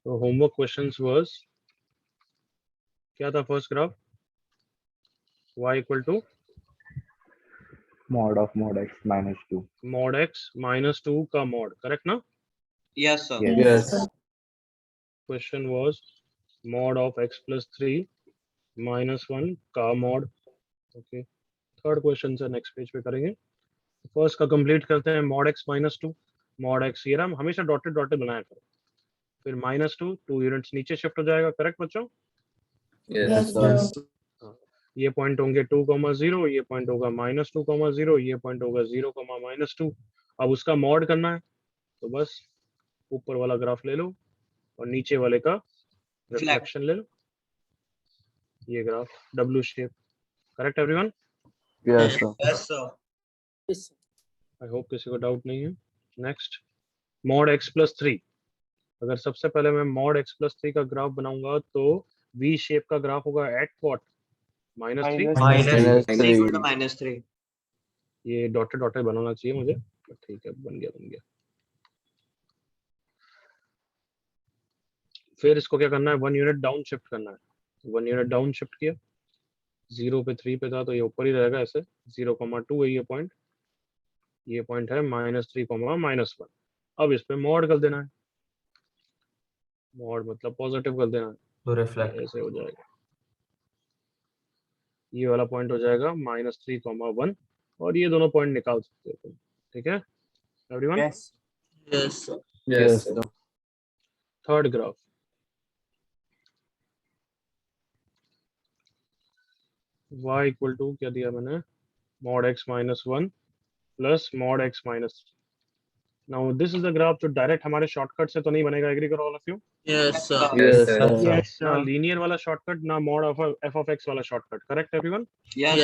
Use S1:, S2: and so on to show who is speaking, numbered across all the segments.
S1: तो homework questions was क्या था first graph? y equal to
S2: mod of mod x minus 2.
S1: mod x minus 2 का mod, correct ना?
S3: Yes, sir.
S2: Yes.
S1: Question was mod of x plus 3 minus 1 का mod. Okay, third question से next page पे करेंगे. First का complete करते हैं. mod x minus 2 mod x, ये हम हमेशा डॉटेड डॉटेड बनाया करो. फिर minus 2 2 यूनिट्स नीचे शिफ्ट हो जाएगा, करेक्ट बच्चों?
S2: Yes, sir.
S1: ये पॉइंट होंगे 2,0, ये पॉइंट होगा -2,0, ये पॉइंट होगा 0,-2. अब उसका मॉड करना है तो बस ऊपर वाला ग्राफ ले लो और नीचे वाले का रिफ्लेक्शन ले लो. ये graph W shape, correct everyone?
S2: Yes, sir.
S3: Yes, sir.
S1: I hope किसी को डाउट नहीं है. Next, mod x plus 3. अगर सबसे पहले मैं mod x plus 3 का ग्राफ बनाऊंगा तो वी शेप का ग्राफ होगा at what? -3.
S2: Minus
S3: Equal to
S2: three.
S3: -3.
S1: ये डॉटेड डॉटेड बनाना चाहिए मुझे, ठीक है, बन गया. फिर इसको क्या करना है? 1 यूनिट डाउन शिफ्ट करना है. 1 यूनिट डाउन शिफ्ट किया, 0 पे 3 पे था तो ये ऊपर ही रहेगा ऐसे. 0,2 है ये पॉइंट है -3, -1. अब इस पे मॉड कर देना है. मॉड मतलब पॉजिटिव कर देना है,
S4: तो रिफ्लेक्ट
S1: ऐसे हो जाएगा. ये वाला पॉइंट हो जाएगा -3,1 और ये दोनों पॉइंट निकाल सकते हो तुम, ठीक है everyone?
S3: Yes, sir.
S2: Yes, sir.
S1: Third graph, y equal to क्या दिया मैंने? mod x minus 1 plus mod x minus 3. Now this is the graph जो डायरेक्ट हमारे शॉर्टकट से तो नहीं बनेगा. एग्री करो all of you?
S3: Yes, sir.
S2: Yes, sir.
S1: ना लीनियर वाला शॉर्टकट ना mod of f of x वाला shortcut, correct everyone?
S3: Yes,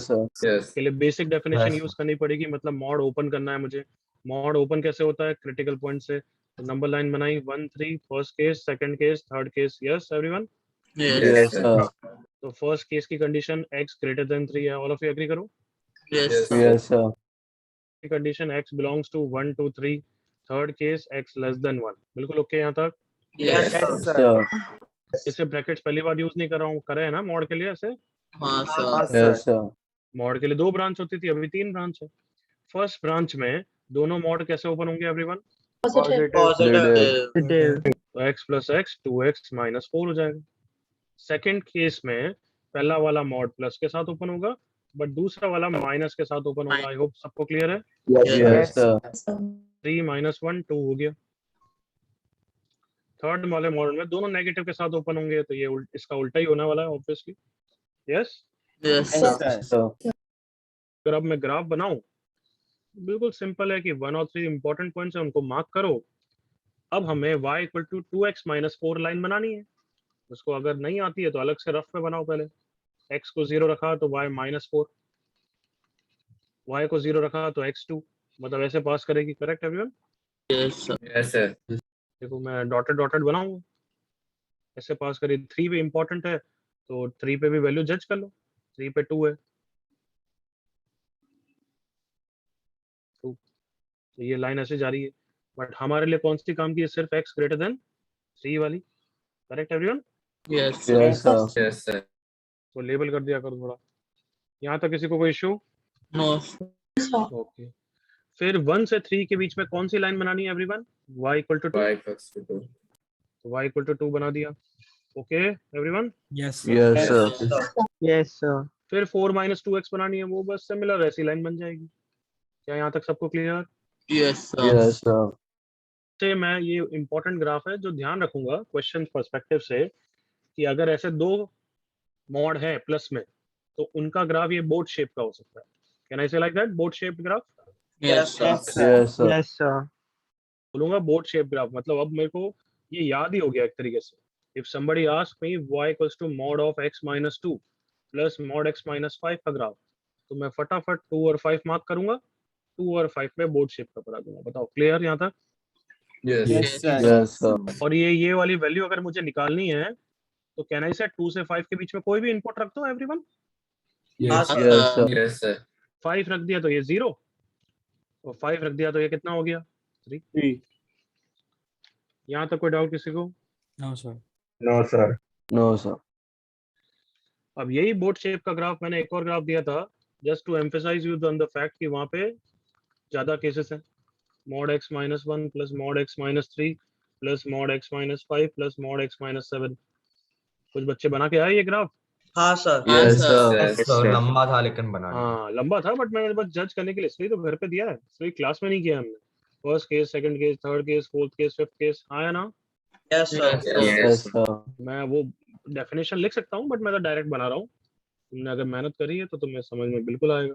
S3: sir.
S2: Yes, sir.
S1: के लिए बेसिक डेफिनेशन
S4: Yes.
S1: यूज करनी पड़ेगी. मतलब मॉड ओपन करना है मुझे. मॉड ओपन कैसे होता है? क्रिटिकल पॉइंट से. नंबर लाइन बनाई 1 3, first case, second case, third case. Yes everyone?
S2: Yes, sir.
S1: तो फर्स्ट केस की कंडीशन x ग्रेटर देन 3 है. ऑल ऑफ यू एग्री करो.
S3: Yes, sir.
S2: Yes, sir.
S1: की condition x belongs to 1 2 3. Third case x less than 1. बिल्कुल okay यहाँ तक?
S3: Yes, sir.
S2: Sir.
S1: इसे brackets पहली बार यूज नहीं कर रहा हूँ, करे है ना मॉड के लिए ऐसे.
S3: हाँ, sir.
S2: Yes, sir.
S1: मॉड के लिए 2 ब्रांच होती थी, अभी 3 ब्रांच है. फर्स्ट ब्रांच में दोनों मॉड कैसे ओपन होंगे एवरीवन?
S3: Positive.
S1: तो x plus x 2x minus 4 हो जाएगा. सेकंड केस में पहला वाला मॉड प्लस के साथ ओपन होगा बट दूसरा वाला माइनस के साथ ओपन होगा. आई होप सबको क्लियर है.
S2: Yes, sir.
S1: 3 - 1 2 हो गया. थर्ड वाले मॉडल में दोनों नेगेटिव के साथ ओपन होंगे तो ये इसका उल्टा ही होने वाला है obviously. Yes.
S3: Yes, sir.
S2: Sir.
S1: अगर अब मैं ग्राफ बनाऊं, बिल्कुल सिंपल है कि 1 और 3 इंपॉर्टेंट पॉइंट्स है, उनको मार्क करो. अब हमें y equal to 2x minus 4 line बनानी है. उसको अगर नहीं आती है तो अलग से रफ में बनाओ. पहले x को 0 रखा तो y -4, y को 0 रखा तो x2, मतलब ऐसे पास करेगी. Correct everyone?
S3: Yes, sir.
S1: देखो मैं डॉटेड डॉटेड बनाऊंगा, ऐसे पास करी. 3 पे इंपॉर्टेंट है तो 3 पे भी वैल्यू जज कर लो. 3 पे 2 है, 2. तो ये लाइन ऐसे जा रही है बट हमारे लिए कौन सी काम की है? सिर्फ x ग्रेटर देन 3 वाली. Correct everyone?
S3: Yes, sir.
S2: Yes, sir.
S1: तो लेबल कर दिया करो थोड़ा. यहाँ तक किसी को कोई इशू?
S3: No.
S1: ओके. फिर 1 से 3 के बीच में कौन सी लाइन बनानी है एवरीवन? y equal to 2. तो y इक्वल टू 2 बना दिया. Okay everyone?
S2: Yes, sir.
S5: Yes, sir.
S1: फिर 4 - 2x बनानी है, वो बस सिमिलर ऐसी लाइन बन जाएगी. क्या यहाँ तक सबको clear?
S3: Yes, sir.
S2: Yes, sir.
S1: से मैं ये इंपॉर्टेंट ग्राफ है जो ध्यान रखूंगा क्वेश्चन पर्सपेक्टिव से कि अगर ऐसे 2 मॉड है प्लस में तो उनका ग्राफ ये बोट शेप का हो सकता है. कैन आई से like that? Boat shaped graph
S3: Yes, sir.
S2: Yes, sir.
S5: Yes, sir.
S1: बोलूंगा. बोट शेप ग्राफ मतलब अब मेरे को ये याद ही हो गया एक तरीके से. If somebody ask me y equals to mod of x minus 2 plus mod x minus 5 का ग्राफ, तो मैं फटाफट 2 और 5 मार्क करूंगा. 2 और 5 में बोट शेप का बना दूंगा. बताओ क्लियर यहाँ तक?
S2: Yes, sir.
S1: और ये वाली वैल्यू अगर मुझे निकालनी है तो कैन आई से 2 से 5 के बीच में कोई भी इनपुट रख दो एवरीवन.
S2: Yes, sir.
S1: 5 रख दिया तो ये 0 और 5 रख दिया तो ये कितना हो गया? 3. यहाँ तक कोई डाउट किसी को?
S4: No, sir.
S1: No sir.
S2: No, sir.
S1: अब यही बोट शेप का ग्राफ मैंने एक और ग्राफ दिया था, just to emphasise you on the fact कि वहां पे ज्यादा केसेस हैं। Mod x minus one plus mod x minus three plus mod x minus five plus mod x minus seven. कुछ बच्चे बना के आए ये ग्राफ?
S5: हाँ सर।
S2: Yes,
S3: sir.
S2: sir.
S6: तो लंबा था लेकिन बना लिया।
S1: हाँ लंबा था, बट मैंने बस जज करने के लिए इसलिए तो घर पे दिया है, इसलिए क्लास में नहीं किया हमने। First case, second case, third case, fourth case, fifth case, आया ना?
S5: Yes sir.
S3: Yes, sir.
S2: Yes, sir.
S1: मैं वो डेफिनेशन लिख सकता हूँ, बट मैं तो डायरेक्ट बना रहा हूँ। तुमने अगर मेहनत करी है तो तुम्हें समझ में बिल्कुल आएगा।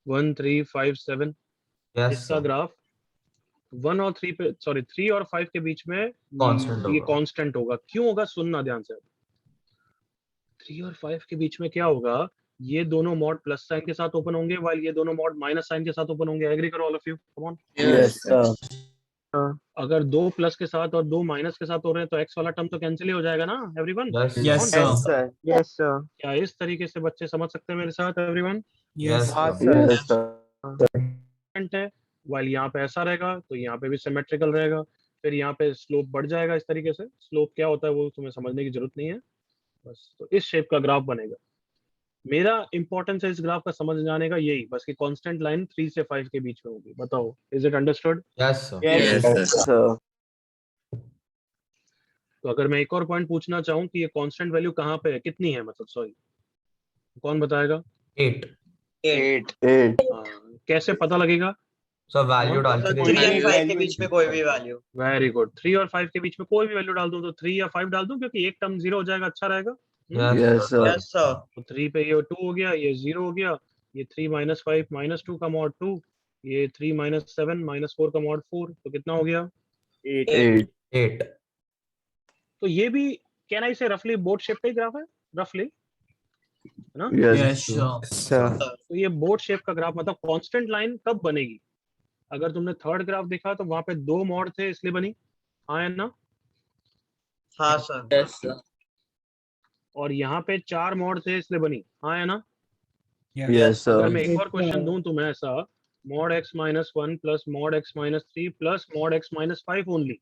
S1: 1 3 5 7
S6: यस
S1: इसका ग्राफ 1 और 3 पे, सॉरी 3 और 5 के बीच में
S6: Constant
S1: ये
S6: होगा।
S1: कांस्टेंट होगा। क्यों होगा सुनना ध्यान से। 3 और 5 के बीच में क्या होगा, ये दोनों मॉड प्लस साइन के साथ ओपन होंगे, वाइल ये दोनों मॉड माइनस साइन के साथ ओपन होंगे। एग्री करो all of you, come on.
S2: Yes, sir.
S1: अगर दो प्लस के साथ और दो माइनस के साथ हो रहे हैं तो एक्स वाला टर्म तो कैंसिल ही हो जाएगा ना everyone.
S6: Yes
S4: Yes, sir.
S2: sir. Yes, sir.
S1: क्या इस तरीके से बच्चे समझ सकते हैं मेरे साथ everyone?
S4: Yes,
S6: Yes,
S4: sir.
S2: Yes, sir.
S1: है वाइल यहाँ पे ऐसा रहेगा तो यहाँ पे भी सिमेट्रिकल रहेगा। फिर यहाँ पे स्लोप बढ़ जाएगा इस तरीके से। स्लोप क्या होता है वो तुम्हें समझने की जरूरत नहीं है, बस तो इस शेप का ग्राफ बनेगा। मेरा इंपॉर्टेंस है इस ग्राफ का समझ जाने का यही बस कि कांस्टेंट लाइन 3 से 5 के बीच में होगी। बताओ, is it understood?
S6: yes sir.
S3: Yes, sir.
S2: Sir.
S1: तो अगर मैं एक और पॉइंट पूछना चाहूँ कि ये कांस्टेंट वैल्यू कहाँ पे है, कितनी है, मतलब सॉरी, कौन बताएगा?
S6: 8
S5: 8।
S2: 8.
S1: कैसे पता लगेगा?
S6: सर वैल्यू डाल के
S5: सर
S6: दे
S5: 3
S6: दीजिए।
S5: एंड 5 के बीच में कोई भी वैल्यू।
S1: Very good. 3 और 5 के बीच में कोई भी वैल्यू डाल दूं तो 3 या 5 डाल दूं, क्योंकि एक टर्म 0 हो जाएगा, अच्छा रहेगा।
S6: Yes,
S2: Yes, sir.
S5: Yes sir.
S1: तो 3 पे ये 2 हो गया, ये 0 हो गया, ये 3 माइनस 5 माइनस 2 का मॉड 2, ये 3 माइनस 7 माइनस 4 का मॉड 4, तो कितना हो गया?
S5: 8।
S2: 8.
S6: 8
S1: तो ये भी कैन आई से रफली बोट शेप का ही ग्राफ है, रफली, है ना?
S2: Yes,
S4: Yes, sir.
S2: sir.
S1: तो ये बोट शेप का ग्राफ मतलब कांस्टेंट लाइन कब बनेगी? अगर तुमने थर्ड ग्राफ देखा तो वहां पे दो मॉड थे इसलिए बनी, हाँ है ना?
S5: हाँ सर।
S3: Yes, sir.
S1: और यहाँ पे 4 मॉड थे इसलिए बनी, हाँ है ना?
S2: Yes,
S1: अगर
S2: sir.
S1: मैं एक और क्वेश्चन दूं तुम्हें ऐसा, mod x minus one plus mod x minus three plus mod x minus five only,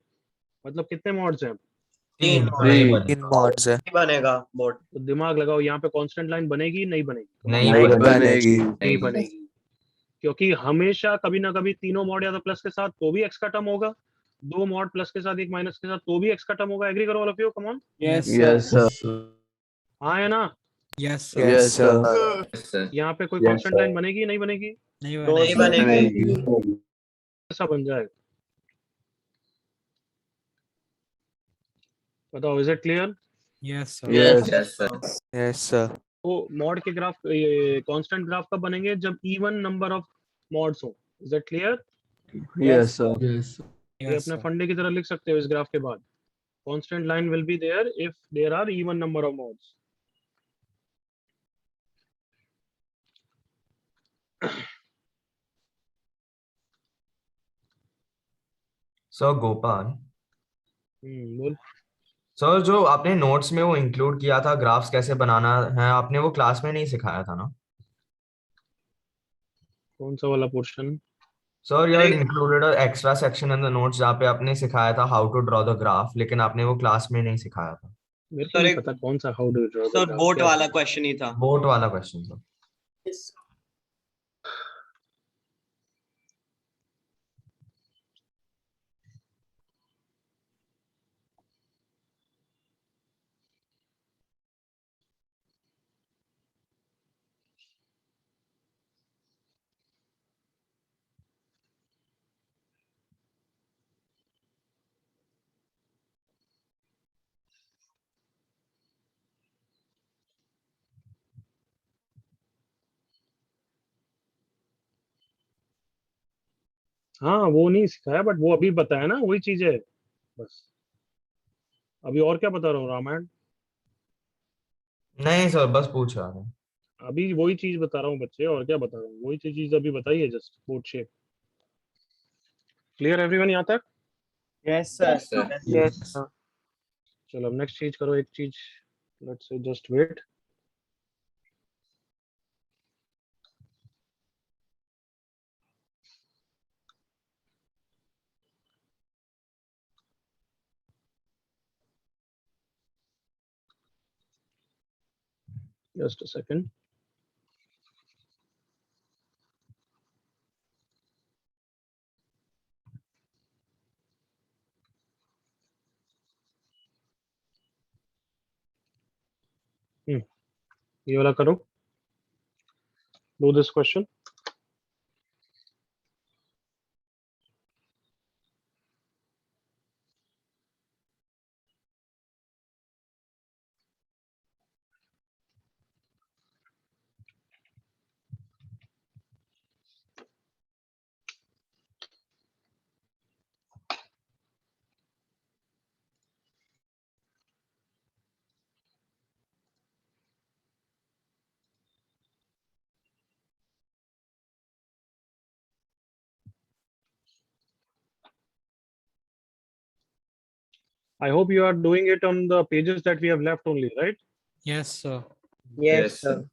S1: मतलब कितने मॉड्स हैं?
S6: 3
S2: 3.
S5: नहीं बनेगा बोर्ड।
S1: तो दिमाग लगाओ, यहाँ पे कांस्टेंट लाइन बनेगी नहीं बनेगी?
S6: नहीं
S2: नहीं
S6: बनेगा।
S2: बनेगी.
S1: नहीं बनेगी, क्योंकि हमेशा कभी ना कभी तीनों मॉड या तो प्लस के साथ तो भी एक्स का टर्म होगा, दो मॉड प्लस के साथ एक माइनस के साथ तो भी एक्स का टर्म होगा। एग्री करो all of you, come on.
S4: Yes,
S2: Yes, sir.
S1: हाँ है ना?
S4: Yes, sir.
S2: Yes, sir.
S3: Yes, sir.
S1: यहाँ पे कोई कांस्टेंट लाइन बनेगी नहीं बनेगी?
S4: नहीं
S5: नहीं
S4: बनेगा।
S5: बनेगी।
S1: ऐसा बन जाएगा। बताओ, is it clear?
S4: Yes, sir.
S2: Yes.
S3: Yes, sir.
S2: Yes, sir.
S1: तो मॉड के ग्राफ, ये कांस्टेंट ग्राफ कब बनेंगे? जब इवन नंबर ऑफ मॉड्स हो। Is it clear?
S2: Yes, sir.
S3: Yes, sir.
S1: ये
S4: Yes,
S1: अपने
S4: sir.
S1: फंडे की तरह लिख सकते हो इस ग्राफ के बाद। Constant line will be there if there are even number of mods.
S6: Sir Gopal,
S1: बोल।
S6: सर जो आपने नोट्स में वो इंक्लूड किया था ग्राफ्स कैसे बनाना है, आपने वो क्लास में नहीं सिखाया था ना?
S1: कौन सा वाला portion?
S6: Sir you had included a extra section in the notes जहाँ पे आपने सिखाया था how to draw the graph, लेकिन आपने वो क्लास में नहीं सिखाया था।
S1: मेरे को
S5: सर
S1: नहीं
S5: एक
S1: पता कौन सा how do draw the
S5: sir
S1: graph
S5: boat
S1: क्या
S5: वाला
S1: था।
S5: क्वेश्चन ही था।
S6: बोट वाला क्वेश्चन सर।
S1: हाँ वो नहीं सिखाया, बट वो अभी बताया ना, वही चीज है बस। अभी और क्या बता रहा हूँ, रामायण?
S6: नहीं सर बस पूछ रहा था।
S1: अभी वही चीज बता रहा हूँ बच्चे, और क्या बता रहा हूँ, वही चीज अभी बताई है, just boat shape. Clear everyone यहाँ तक?
S5: Yes sir.
S3: Yes, sir.
S2: Yes, sir.
S1: चलो अब नेक्स्ट चीज करो, एक चीज, let's say just wait. Just a second. ये वाला करो. Do this question. I hope you are doing it on the pages that we have left only, right?
S4: Yes, sir.
S5: Yes, sir.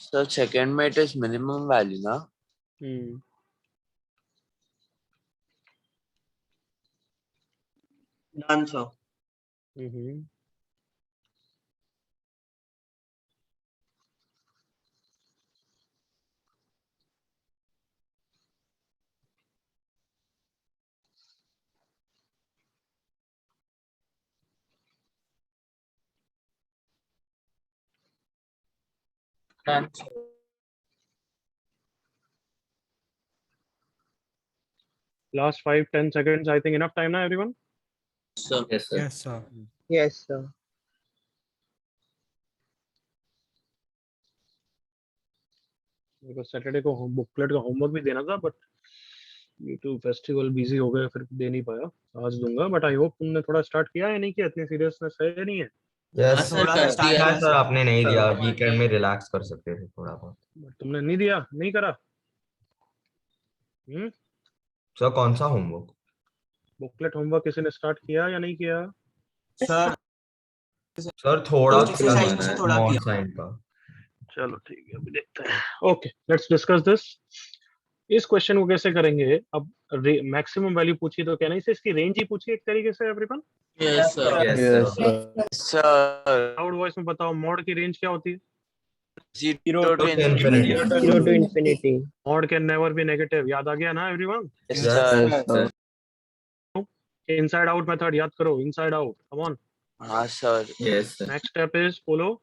S2: So second mate is minimum value, na?
S5: Done, sir.
S1: Mm-hmm.
S3: Done,
S1: Last 5-10 seconds. I think enough time now, everyone.
S3: sir. Yes,
S4: Yes, sir.
S5: Yes, sir.
S1: Because Saturday को booklet का homework भी देना था, but ये तो festival busy हो गए, फिर दे नहीं पाया. आज दूंगा, but I hope तुमने थोड़ा स्टार्ट किया है नहीं किया, इतनी सीरियसनेस है या नहीं है?
S6: यस
S3: सर, कर दिया
S6: सर आपने नहीं
S5: सर,
S6: दिया, वीकेंड में रिलैक्स कर सकते थे थोड़ा बहुत.
S1: But तुमने नहीं दिया, नहीं करा.
S6: सर कौन सा होमवर्क?
S1: बुकलेट होमवर्क किसी ने स्टार्ट किया या नहीं किया?
S5: सर,
S6: सर थोड़ा
S5: कुछ exercise में थोड़ा
S6: मॉड
S5: किया.
S6: साइन का.
S1: चलो ठीक है, अभी देखते हैं. Okay, let's discuss this. इस क्वेश्चन को कैसे करेंगे? अब मैक्सिमम वैल्यू पूछी तो क्या नहीं से इसकी रेंज ही पूछी एक तरीके से everyone.
S3: Yes, sir.
S2: Yes, sir. Sir,
S1: loud voice में बताओ, मॉड की रेंज क्या होती है?
S2: 0 to
S6: infinity.
S2: infinity.
S5: 0 to infinity.
S1: Mod can never be negative. याद आ गया ना everyone?
S2: Yes, sir.
S1: Inside out method याद करो. Inside out, come on.
S2: हाँ sir.
S3: Yes, sir.
S1: Next step is बोलो.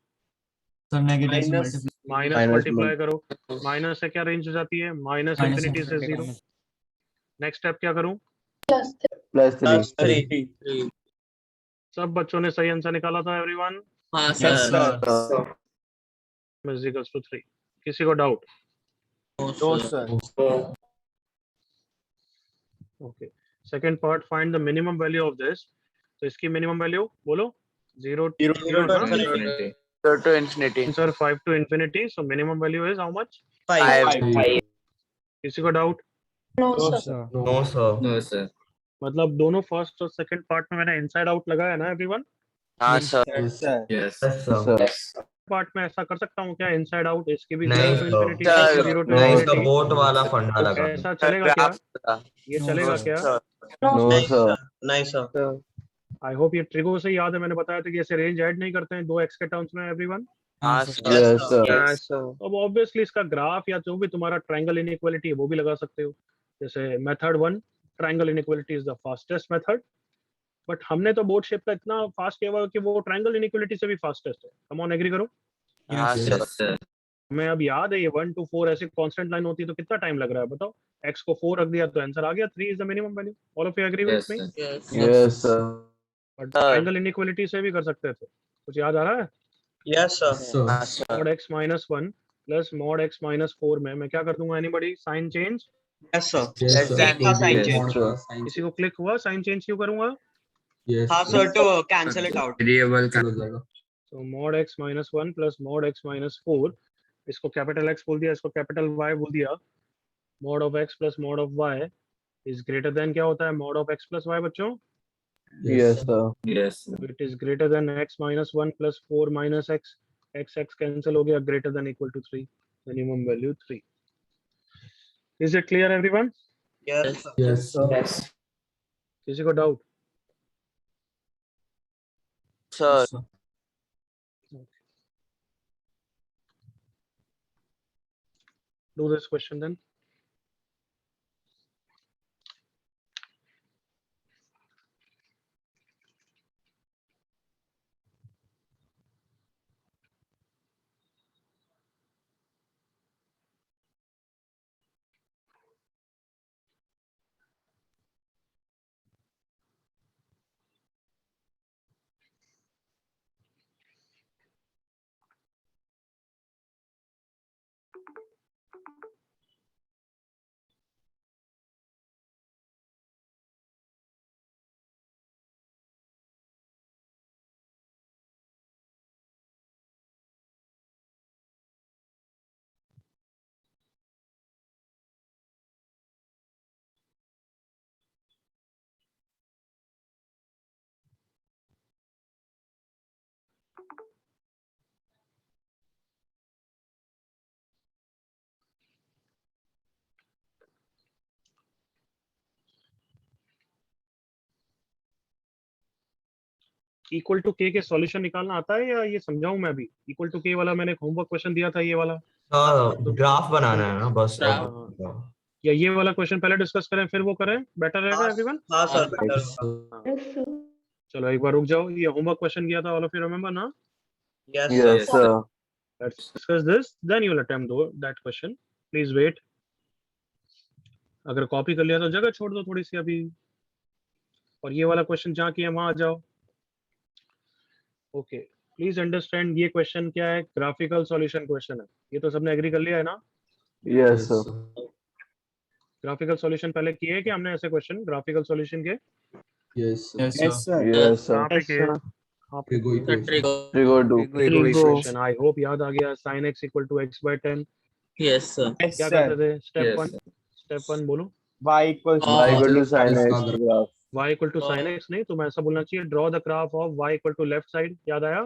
S5: Minus.
S1: माइनस मल्टीप्लाई करो. माइनस से क्या रेंज हो जाती है? माइनस इंफिनिटी से 0. नेक्स्ट स्टेप क्या करूं?
S2: Plus 3.
S5: 3.
S1: सब बच्चों ने सही आंसर निकाला था एवरीवन.
S3: हाँ,
S5: Yes,
S3: sir.
S5: sir.
S1: Is equals to 3. किसी को doubt?
S3: No, sir.
S1: Okay. Second part, find the minimum value of this. तो इसकी मिनिमम वैल्यू बोलो. 0
S5: to
S3: Infinity.
S2: 0 to infinity.
S1: Answer 5 to infinity. So minimum value is how much?
S5: 5.
S1: किसी को doubt?
S4: No, sir.
S6: No sir.
S3: No, sir.
S1: मतलब दोनों first और second part में मैंने इनसाइड आउट लगाया ना एवरीवन.
S2: हाँ sir.
S3: Yes.
S6: सर
S1: पार्ट में ऐसा कर सकता हूँ क्या? इनसाइड आउट इसकी भी
S6: नहीं,
S1: 0 to infinity,
S2: sir.
S1: 0 to
S6: नहीं
S1: infinity.
S6: सर, बोट वाला फंडा लगा.
S1: ऐसा चलेगा क्या? ये
S4: No,
S1: चलेगा
S4: sir.
S1: क्या?
S2: No sir.
S5: नहीं सर.
S1: आई होप ये ट्रिगो से याद है. मैंने बताया था कि ऐसे रेंज ऐड नहीं करते हैं 2x के टर्म्स में एवरीवन.
S2: हाँ
S4: sir.
S2: sir. Yes sir.
S5: हाँ सर.
S1: अब ऑब्वियसली इसका ग्राफ या जो भी तुम्हारा ट्रायंगल इनइक्वालिटी है वो भी लगा सकते हो. जैसे method 1, triangle inequality is the fastest method. But हमने तो बोर्ड शेप का इतना फास्ट किया हुआ कि वो ट्रायंगल इनइक्वालिटी से भी फास्टेस्ट है. कम ऑन एग्री करो.
S2: हाँ
S4: Yes,
S2: sir.
S3: Yes, sir.
S1: हमें अब याद है ये 1 to 4 ऐसे कांस्टेंट लाइन होती है तो कितना टाइम लग रहा है बताओ. x को 4 रख दिया तो आंसर आ गया. 3 is the minimum value. All of you agree with
S3: Yes,
S1: मी?
S3: sir.
S4: Yes.
S2: Yes sir.
S1: But triangle inequality से भी कर सकते थे. कुछ याद आ रहा है?
S5: Yes, sir.
S2: हाँ sir.
S1: mod x minus 1 plus mod x minus 4 में मैं क्या कर दूंगा? Anybody? Sign change.
S5: Yes, sir.
S2: Less than
S5: का sign
S3: Yes,
S5: change.
S2: sir.
S1: किसी को क्लिक हुआ? साइन चेंज क्यों करूंगा?
S5: हाँ sir, to cancel it out.
S3: Variable cancel.
S1: So mod x minus 1 plus mod x minus 4. इसको कैपिटल एक्स बोल दिया, इसको कैपिटल वाई बोल दिया, mod of x plus mod of y is greater than क्या होता है, mod of x plus y बच्चों,
S2: Yes, sir.
S3: Yes.
S1: It is greater than x minus one plus four minus x, x x cancel हो गया, greater than equal to 3, minimum value 3. Is it clear everyone?
S5: Yes, sir.
S3: Yes. Yes.
S1: किसी को doubt?
S2: Sir.
S1: Do this question then. Equal to के solution निकालना आता है या ये समझाऊं मैं अभी? इक्वल टू के वाला मैंने होमवर्क क्वेश्चन दिया था, ये वाला
S6: ग्राफ बनाना है ना बस।
S3: Graph.
S1: या ये वाला क्वेश्चन पहले डिस्कस करें फिर वो करें, बेटर रहेगा एवरीवन?
S5: हाँ सर, better होगा.
S1: चलो एक बार रुक जाओ, ये होमवर्क क्वेश्चन किया था, ऑल ऑफ यू रिमेंबर ना?
S5: Yes,
S2: Yes,
S5: sir.
S2: sir.
S1: Let's discuss this, then you will attempt that question. Please wait. अगर कॉपी कर लिया तो जगह छोड़ दो थोड़ी सी अभी, और ये वाला क्वेश्चन जहाँ किया वहां आ जाओ. ओके, प्लीज अंडरस्टैंड ये क्वेश्चन क्या है, ग्राफिकल सॉल्यूशन क्वेश्चन है. ये तो सबने एग्री कर लिया है ना?
S2: Yes, sir.
S1: ग्राफिकल सॉल्यूशन पहले किए हैं कि हमने ऐसे क्वेश्चन ग्राफिकल सॉल्यूशन के?
S3: Yes.
S4: Yes,
S3: Yes.
S4: sir.
S2: Yes, sir.
S1: कहाँ पे किए?
S3: Trigo equation.
S2: Trigo 2.
S1: Equation. I hope याद आ गया. sin x equal to x by 10.
S3: Yes, sir.
S1: क्या करते थे? Step
S3: Yes.
S1: 1, स्टेप 1 बोलो.
S5: Y equals
S2: Y equal to sin
S3: Yes,
S2: x
S3: sir.
S2: graph.
S1: y equal to sin x नहीं, तो मैं ऐसा बोलना चाहिए, draw the graph of y equal to left side. याद आया?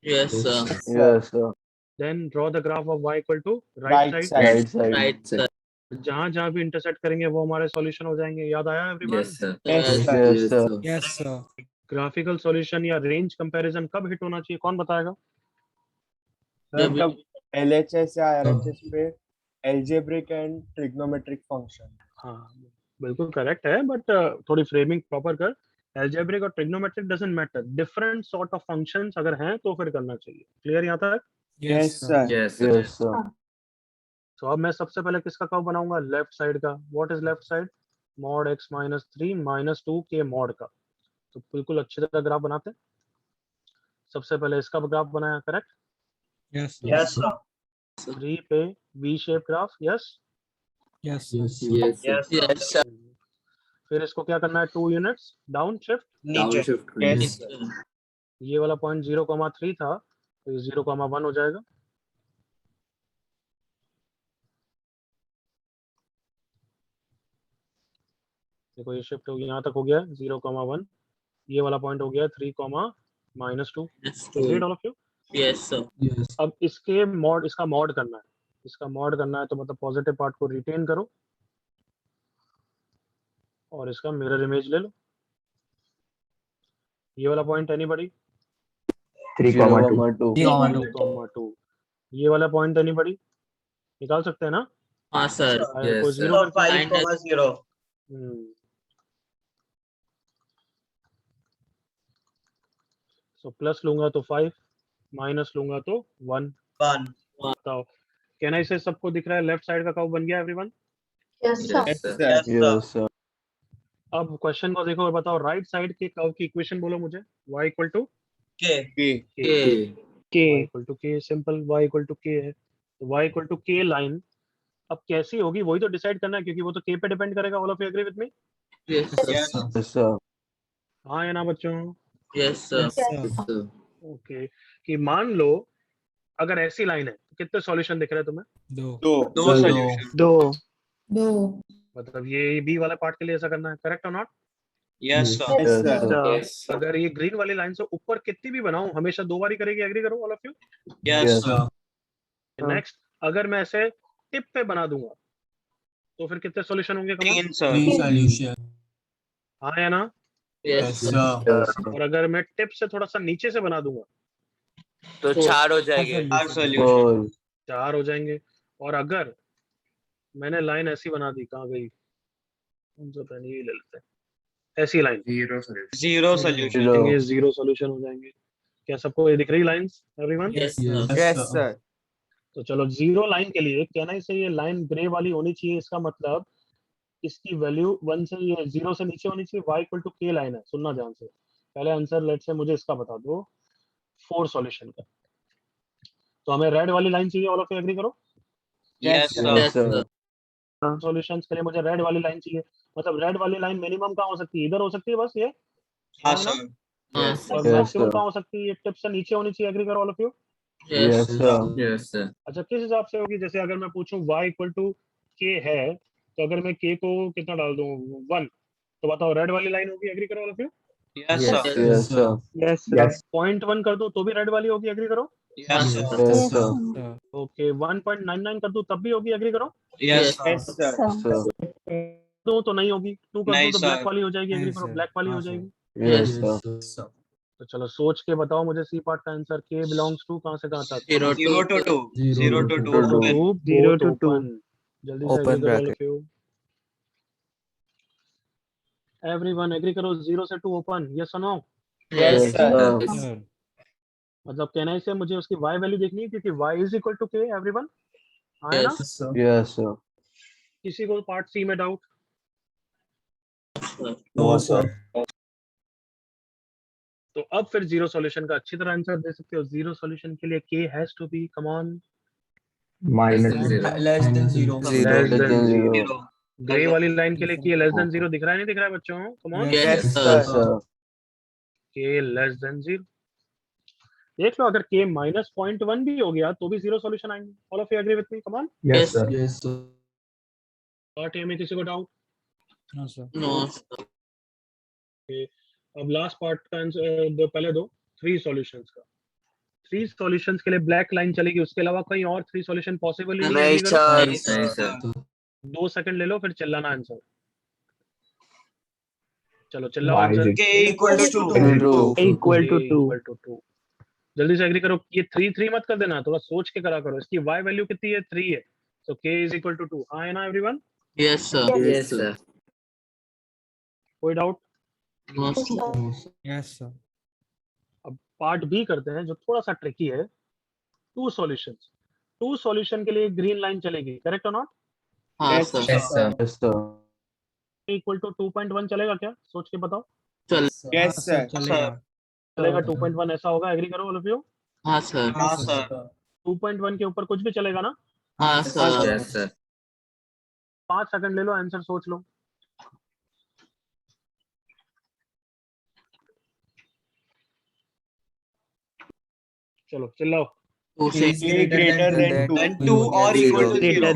S3: Yes, sir.
S2: Yes, sir.
S1: Then draw the graph of y equal to right
S5: right
S1: side.
S2: Right side.
S3: Right, sir.
S1: जहां जहां भी इंटरसेक्ट करेंगे वो हमारे सॉल्यूशन हो जाएंगे. याद आया everyone?
S3: Yes, sir.
S5: Yes, sir.
S2: Yes, sir.
S4: Yes, sir.
S1: Graphical solution या रेंज कंपैरिजन कब हिट होना चाहिए, कौन बताएगा?
S5: Sir, तब LHS या RHS पे algebraic and trigonometric function.
S1: हाँ बिल्कुल करेक्ट है, बट थोड़ी फ्रेमिंग प्रॉपर कर. एल्जेब्रिक और trigonometric doesn't matter, different sort of functions अगर हैं तो फिर करना चाहिए. क्लियर यहाँ तक?
S4: Yes, sir.
S3: Yes, sir.
S2: Yes, sir.
S1: तो अब मैं सबसे पहले किसका कर्व बनाऊंगा? लेफ्ट साइड का. What is left side? Mod x minus 3 minus 2 के मॉड का. तो बिल्कुल अच्छी तरह ग्राफ बनाते हैं. सबसे पहले इसका ग्राफ बनाया, correct?
S4: Yes, sir.
S5: Yes, sir.
S1: 3 पे V shape graph. Yes.
S4: Yes, sir.
S3: Yes, sir.
S5: Yes, sir.
S2: Yes, sir.
S1: फिर इसको क्या करना है? 2 यूनिट्स डाउन शिफ्ट.
S5: नीचे.
S3: Downshift.
S5: Yes,
S3: Yes,
S5: sir.
S3: sir.
S1: ये वाला पॉइंट 0,3 था, तो ये 0,1 हो जाएगा. देखो ये शिफ्ट हो गया, यहाँ तक हो गया 0,1. ये वाला पॉइंट हो गया 3,-2.
S3: Yes,
S1: Agreed
S3: sir.
S1: all of you?
S3: Yes, sir.
S4: Yes.
S1: अब इसके मॉड, इसका मॉड करना है. इसका मॉड करना है तो मतलब पॉजिटिव पार्ट को रिटेन करो और इसका मिरर इमेज ले लो. ये वाला पॉइंट एनीबॉडी?
S2: 3,2.
S1: 3,2. ये वाला पॉइंट एनीबॉडी निकाल सकते हैं ना?
S3: हाँ, sir.
S1: कोई
S3: Yes, sir.
S1: 0
S5: 5,0.
S1: सो प्लस लूंगा तो 5, माइनस लूंगा तो 1.
S5: 1.
S1: बताओ, कैन आई से सबको दिख रहा है? लेफ्ट साइड का कर्व बन गया everyone?
S3: Yes, sir.
S5: Yes, sir.
S2: Yes, sir.
S1: अब क्वेश्चन को देखो और बताओ, राइट साइड के कर्व की इक्वेशन बोलो मुझे. y equal to
S5: K.
S3: K.
S1: k equal to k. Simple. y equal to k है, तो y equal to k line अब कैसी होगी वही तो डिसाइड करना है, क्योंकि वो तो k पे डिपेंड करेगा. All of you agree with me?
S3: Yes, sir.
S2: Yes, sir.
S1: हाँ या ना बच्चों?
S3: Yes, sir.
S4: Yes, sir.
S3: Yes, sir.
S1: Okay, कि मान लो अगर ऐसी लाइन है, कितने सॉल्यूशन दिख रहे हैं तुम्हें?
S4: दो
S5: दो
S3: दो
S5: solution.
S7: दो
S1: मतलब ये बी वाला पार्ट के लिए ऐसा करना है, करेक्ट और not?
S5: Yes, sir.
S2: Yes, sir.
S3: Yes.
S1: अगर ये ग्रीन वाली लाइन से ऊपर कितनी भी बनाऊं हमेशा दो बार ही करेगी, एग्री करो all of you?
S5: Yes,
S2: Yes.
S5: sir.
S1: Next, अगर मैं ऐसे टिप पे बना दूंगा तो फिर कितने सॉल्यूशन होंगे? कम
S5: Green, sir.
S4: three solution
S1: हाँ या ना?
S3: Yes.
S4: sir
S2: Yes, sir.
S1: और अगर मैं टिप से थोड़ा सा नीचे से बना दूंगा
S3: तो चार हो जाएंगे।
S5: Our solution.
S2: Four.
S1: चार हो जाएंगे। और अगर मैंने लाइन ऐसी बना दी, कहाँ गई? कौन सा पेन, ये ले लेते हैं, ऐसी लाइन,
S5: Zero solution.
S2: Zero.
S1: ये जीरो सॉल्यूशन हो जाएंगे। क्या सबको ये दिख रही lines everyone?
S3: Yes.
S4: yes
S5: Yes,
S4: sir
S5: sir.
S1: तो चलो जीरो लाइन के लिए कहना ही सही, ये लाइन ग्रे वाली होनी चाहिए, इसका मतलब इसकी वैल्यू 1 से, ये 0 से नीचे होनी चाहिए, y equal to k line है। सुनना ध्यान से, पहले आंसर लेट से मुझे इसका बता दो 4 सॉल्यूशन का। तो हमें रेड वाली लाइन चाहिए, ऑल ऑफ यू एग्री करो?
S5: Yes, sir.
S2: Yes, sir.
S1: Solutions के लिए मुझे रेड वाली लाइन चाहिए, मतलब रेड वाली लाइन मिनिमम कहाँ हो सकती है? इधर हो सकती है बस ये,
S5: हाँ,
S1: है ना?
S5: sir.
S3: Yes.
S1: और
S2: Yes,
S1: मैक्सिमम
S2: sir.
S1: कहाँ हो सकती है? ये टिप से नीचे होनी चाहिए, एग्री करो all of you?
S3: Yes.
S2: Yes, sir.
S3: Yes, sir.
S1: अच्छा, किस हिसाब से होगी? जैसे अगर मैं पूछूं y इक्वल टू k है, तो अगर मैं k को कितना डाल दूं 1, तो बताओ रेड वाली लाइन होगी, एग्री करो all of you?
S5: Yes,
S3: Yes.
S5: sir.
S2: Yes, sir.
S5: Yes,
S2: Yes.
S1: 0.1 कर दूं तो भी रेड वाली होगी, एग्री करो?
S5: Yes, sir.
S2: Yes, sir.
S4: sir
S1: okay 1.99 कर दूं तब भी होगी, एग्री करो?
S5: Yes,
S3: Yes.
S5: sir.
S2: Yes, sir.
S1: दो तो नहीं होगी, 2 कर
S5: नहीं,
S1: दूं तो
S5: sir.
S1: ब्लैक वाली हो जाएगी, एग्री
S4: नहीं,
S1: करो?
S4: sir.
S1: ब्लैक वाली
S4: हाँ,
S1: हो
S4: sir.
S1: जाएगी।
S2: Yes,
S4: yes
S2: sir.
S1: तो चलो सोच के बताओ मुझे सी पार्ट का आंसर, k बिलोंग्स टू कहां से कहां तक?
S3: 0
S5: Zero to two. Zero to two.
S2: to two.
S5: open.
S1: Both open. जल्दी से एग्री करो all of you. Everyone agree करो, 0 से 2 ओपन, यस और no?
S3: Yes.
S2: Yes, sir.
S4: sir
S1: मतलब कहने से मुझे उसकी y वैल्यू देखनी है, क्योंकि y is equal to k, everyone, है ना?
S3: Yes.
S2: Yes, sir.
S1: किसी को पार्ट सी में डाउट?
S4: no sir
S1: तो अब फिर जीरो सॉल्यूशन का अच्छी तरह आंसर दे सकते हो। जीरो सॉल्यूशन के लिए k has to be, come on,
S3: Zero.
S4: less than zero
S1: less
S2: Less
S1: than
S2: than
S1: 0।
S2: zero.
S1: Grey वाली लाइन के लिए k लेस देन 0 दिख रहा है, नहीं दिख रहा है बच्चों? कम on,
S3: Yes,
S5: Yes,
S3: sir.
S2: Yes, sir.
S1: k less than 0। देख लो, अगर k माइनस 0.1 भी हो गया तो भी जीरो सॉल्यूशन आएंगे। All of you agree with me, come on.
S3: Yes.
S4: yes sir
S1: part A में किसी को doubt?
S4: no sir
S3: No, sir.
S1: अब लास्ट पार्ट का आंसर दो, पहले दो 3 सॉल्यूशंस का। 3 सॉल्यूशंस के लिए ब्लैक लाइन चलेगी, उसके अलावा कहीं और 3 सॉल्यूशन पॉसिबल ही नहीं है,
S3: नहीं,
S1: agree करो?
S3: sir. नहीं, sir.
S1: 2 सेकंड ले लो, फिर चिल्लाना आंसर। चलो चिल्लाओ answer.
S5: K equals to
S2: Equal to.
S1: Equal to 2। जल्दी से एग्री करो। ये 3 मत कर देना, थोड़ा सोच के करा करो। इसकी y वैल्यू कितनी है? 3 है, तो k इज इक्वल टू 2। हाँ है ना everyone?
S3: Yes, sir. Yes, sir.
S1: कोई doubt?
S3: No, sir.
S4: yes sir
S1: अब पार्ट बी करते हैं, जो थोड़ा सा ट्रिकी है। 2 सॉल्यूशंस, 2 सॉल्यूशन के लिए ग्रीन लाइन चलेगी, करेक्ट और नॉट?
S3: हाँ,
S5: Yes,
S3: sir.
S5: sir.
S2: Yes, sir.
S1: Equal to 2.1 चलेगा क्या? सोच के बताओ।
S3: चल
S5: Yes, sir.
S4: चलेगा
S1: चलेगा 2.1 ऐसा होगा, एग्री करो ऑल ऑफ यू?
S3: हाँ, sir.
S5: हाँ, sir.
S1: 2.1 के ऊपर कुछ भी चलेगा ना?
S3: हाँ, sir.
S5: Yes,
S3: sir.
S1: 5 सेकंड ले लो, आंसर सोच लो। चलो चिल्लाओ।
S3: Two
S4: K
S3: six.
S5: K greater than 2 or equal to 0.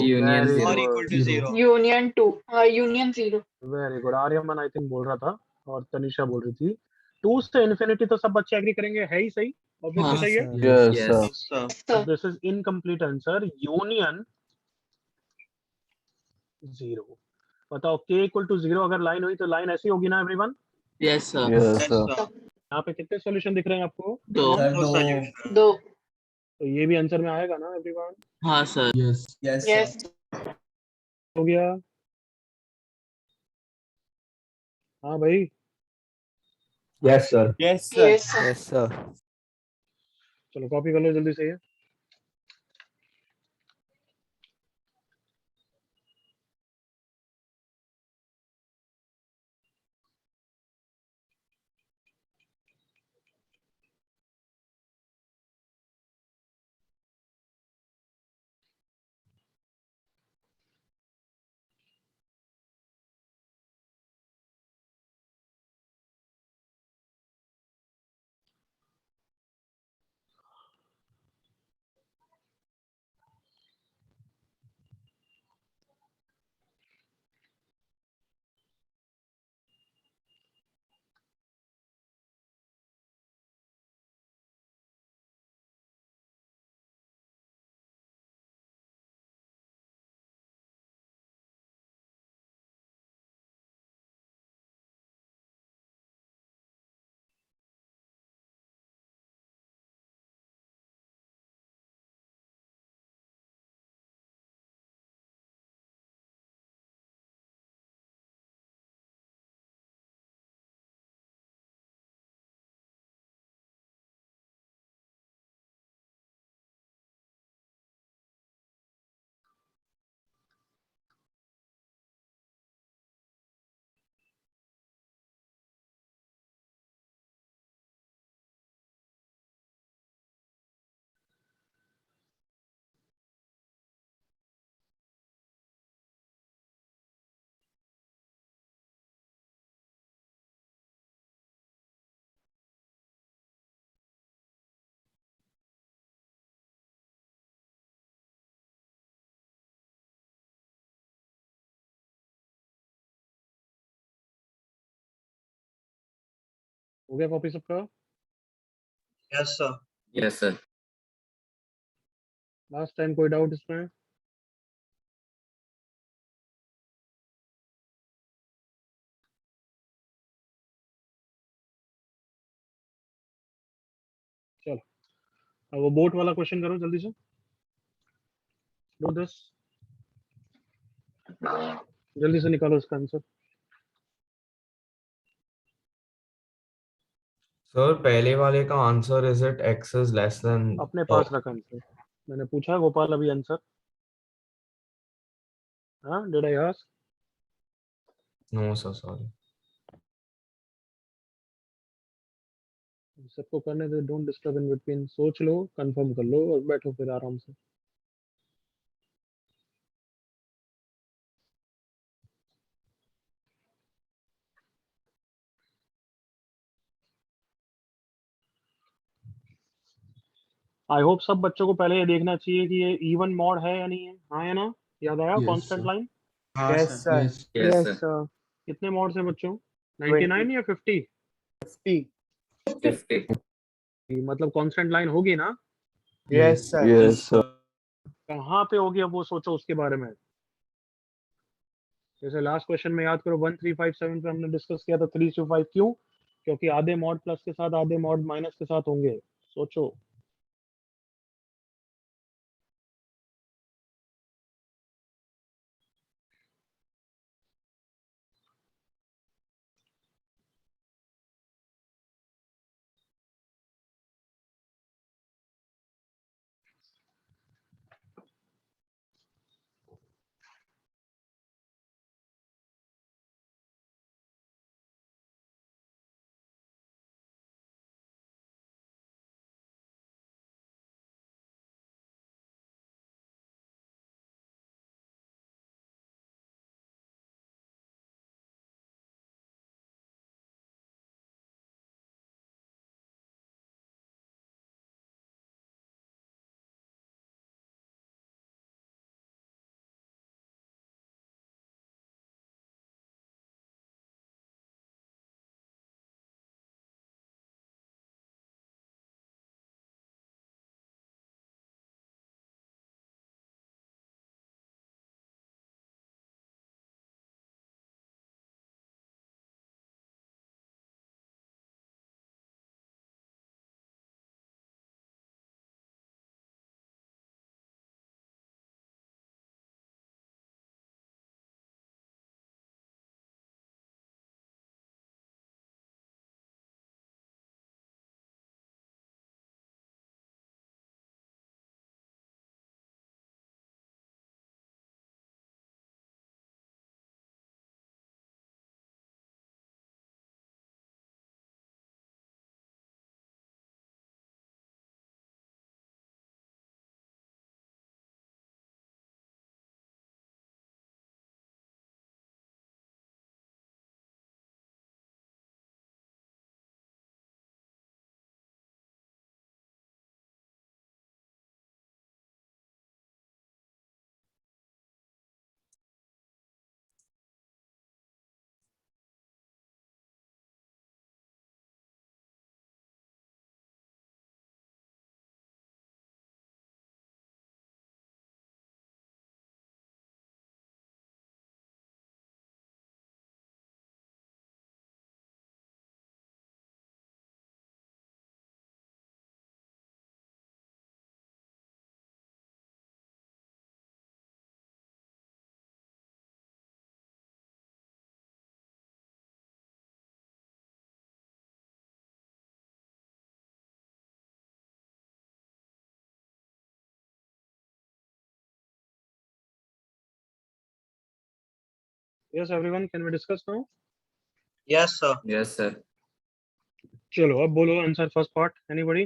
S3: Union
S1: Very
S5: Or
S3: zero.
S5: equal to 0.
S7: Union two, union zero.
S1: Very good. Aryaman I think बोल रहा था और तनिषा बोल रही थी। 2 से इन्फिनिटी तो सब बच्चे एग्री करेंगे, है ही सही, ऑब्वियसली
S3: हाँ,
S1: सही है।
S4: sir.
S2: Yes,
S3: Yes.
S2: sir.
S5: Sir.
S1: This is incomplete answer, union 0। बताओ k इक्वल टू 0 अगर लाइन हुई तो लाइन ऐसी होगी ना everyone?
S3: Yes, sir.
S2: Yes,
S5: Yes,
S2: sir.
S5: sir.
S1: यहाँ पे कितने सॉल्यूशन दिख रहे हैं आपको?
S3: दो.
S5: No solution.
S7: दो।
S1: तो ये भी आंसर में आएगा ना एवरीवन?
S3: हाँ, sir.
S4: yes
S7: यस
S1: हो गया? हाँ भाई,
S2: Yes, sir.
S5: Yes, sir.
S7: Yes
S2: Yes, sir.
S1: चलो कॉपी कर लो जल्दी से ये। हो गया कॉपी सबका?
S5: Yes, sir.
S3: Yes, sir.
S1: Last time कोई डाउट इसमें? चलो अब वो बोट वाला क्वेश्चन करो जल्दी से। डू दिस, जल्दी से निकालो इसका आंसर।
S6: सर पहले वाले का answer is it x is less than
S1: अपने पास रखा आंसर। मैंने पूछा गोपाल अभी आंसर। हाँ, did I ask?
S6: No sir sorry.
S1: सबको करने दो, डोंट डिस्टर्ब इन बिटवीन। सोच लो, कंफर्म कर लो और बैठो फिर आराम से। आई होप सब बच्चों को पहले ये देखना चाहिए कि ये इवन मॉड है या नहीं है। हाँ या ना? याद आया
S4: Yes,
S1: constant
S4: sir.
S1: Line?
S5: Yes, sir.
S4: Yes.
S3: Yes, sir.
S1: कितने मॉड्स हैं बच्चों? 99 या 50?
S3: 50.
S1: मतलब कांस्टेंट लाइन होगी ना?
S5: Yes, sir.
S2: Yes, sir.
S1: कहाँ पे होगी अब वो सोचो उसके बारे में। जैसे लास्ट क्वेश्चन में याद करो 1357 पे हमने डिस्कस किया था 3 to 5 क्यों? क्योंकि आधे मॉड प्लस के साथ आधे मॉड माइनस के साथ होंगे। सोचो। Yes everyone, can we discuss now?
S5: Yes, sir.
S3: Yes, sir.
S1: चलो अब बोलो answer first part. Anybody?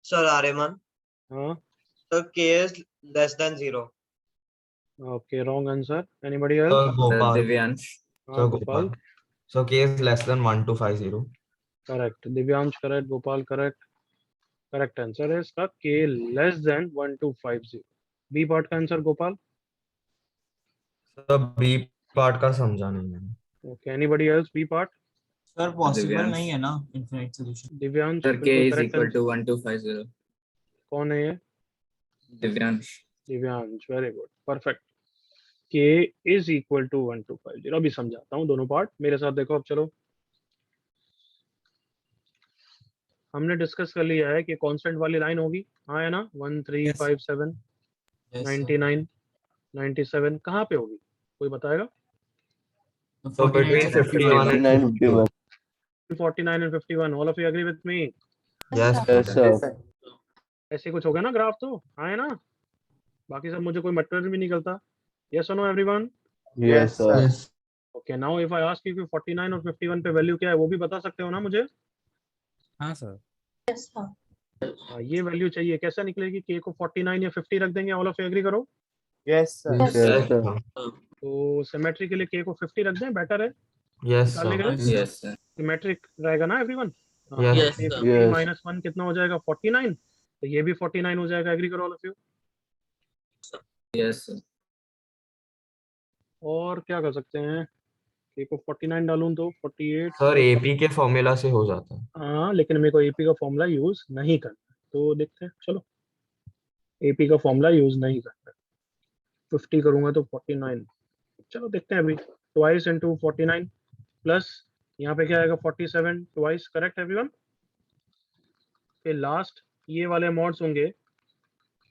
S5: Sir, Ariman.
S1: हाँ,
S5: Sir, K is less than 0.
S1: Okay, wrong answer. Anybody
S6: sir
S1: else?
S3: Sir
S6: Gopal.
S3: Divyansh.
S1: हाँ,
S6: sir
S1: Gopal
S6: Gopal. सर k is less than 1250.
S1: Correct, Divyansh correct, Gopal correct. Correct answer है इसका K less than 1250। B part का आंसर Gopal?
S6: Sir B part का समझा नहीं मैंने।
S1: Okay, anybody else B part?
S4: Sir possible
S8: Divyansh.
S4: नहीं है ना infinite solution.
S1: Divyansh
S8: sir k
S1: बिल्कुल
S8: is
S1: correct
S8: equal
S1: answer.
S8: to 1250.
S1: कौन है ये?
S8: Divyansh.
S1: Divyansh, very good, perfect. K is equal to 1250। अभी समझाता हूँ दोनों पार्ट, मेरे साथ देखो। अब चलो, हमने डिस्कस कर लिया है कि कांस्टेंट वाली लाइन होगी, हाँ है ना? 1357
S4: यस
S1: 99 97 कहाँ पे होगी, कोई बताएगा?
S6: So between 51 and 52.
S1: 49 and 51, all of you agree with me?
S6: Yes,
S2: Yes, sir.
S1: ऐसे कुछ होगा ना ग्राफ तो, हाँ है ना? बाकी सब मुझे कोई मटेरियल भी निकलता। यस और no everyone?
S2: Yes, sir.
S4: Yes
S1: okay, now if I ask you कि 49 और 51 पे वैल्यू क्या है, वो भी बता सकते हो ना मुझे?
S4: हाँ सर।
S1: हाँ, ये वैल्यू चाहिए, कैसे निकलेगी? के को 49 या 50 रख देंगे, ऑल ऑफ यू एग्री करो?
S5: Yes, sir.
S2: Yes, sir.
S1: तो सिमेट्री के लिए के को 50 रख दें, बेटर है
S6: yes,
S1: निकालने के
S6: sir.
S1: लिए।
S8: Yes, sir.
S1: सिमेट्रिक रहेगा ना everyone?
S6: Yes.
S3: Yes, sir.
S1: 50
S2: Yes.
S1: Minus 1 कितना हो जाएगा? 49। तो ये भी 49 हो जाएगा, एग्री करो all of you?
S8: Yes, sir.
S1: और क्या कर सकते हैं? के को 49 डालूं तो 48।
S6: सर AP के फॉर्मूला से हो जाता है।
S1: हाँ, लेकिन मेरे को एपी का फॉर्मूला यूज नहीं करना, तो देखते हैं। चलो, एपी का फॉर्मूला यूज नहीं करना। 50 करूंगा तो 49। चलो देखते हैं अभी। ट्वाइस इंटू 49 प्लस यहाँ पे क्या आएगा? 47 ट्वाइस, करेक्ट एवरीवन? फिर लास्ट ये वाले मॉड्स होंगे,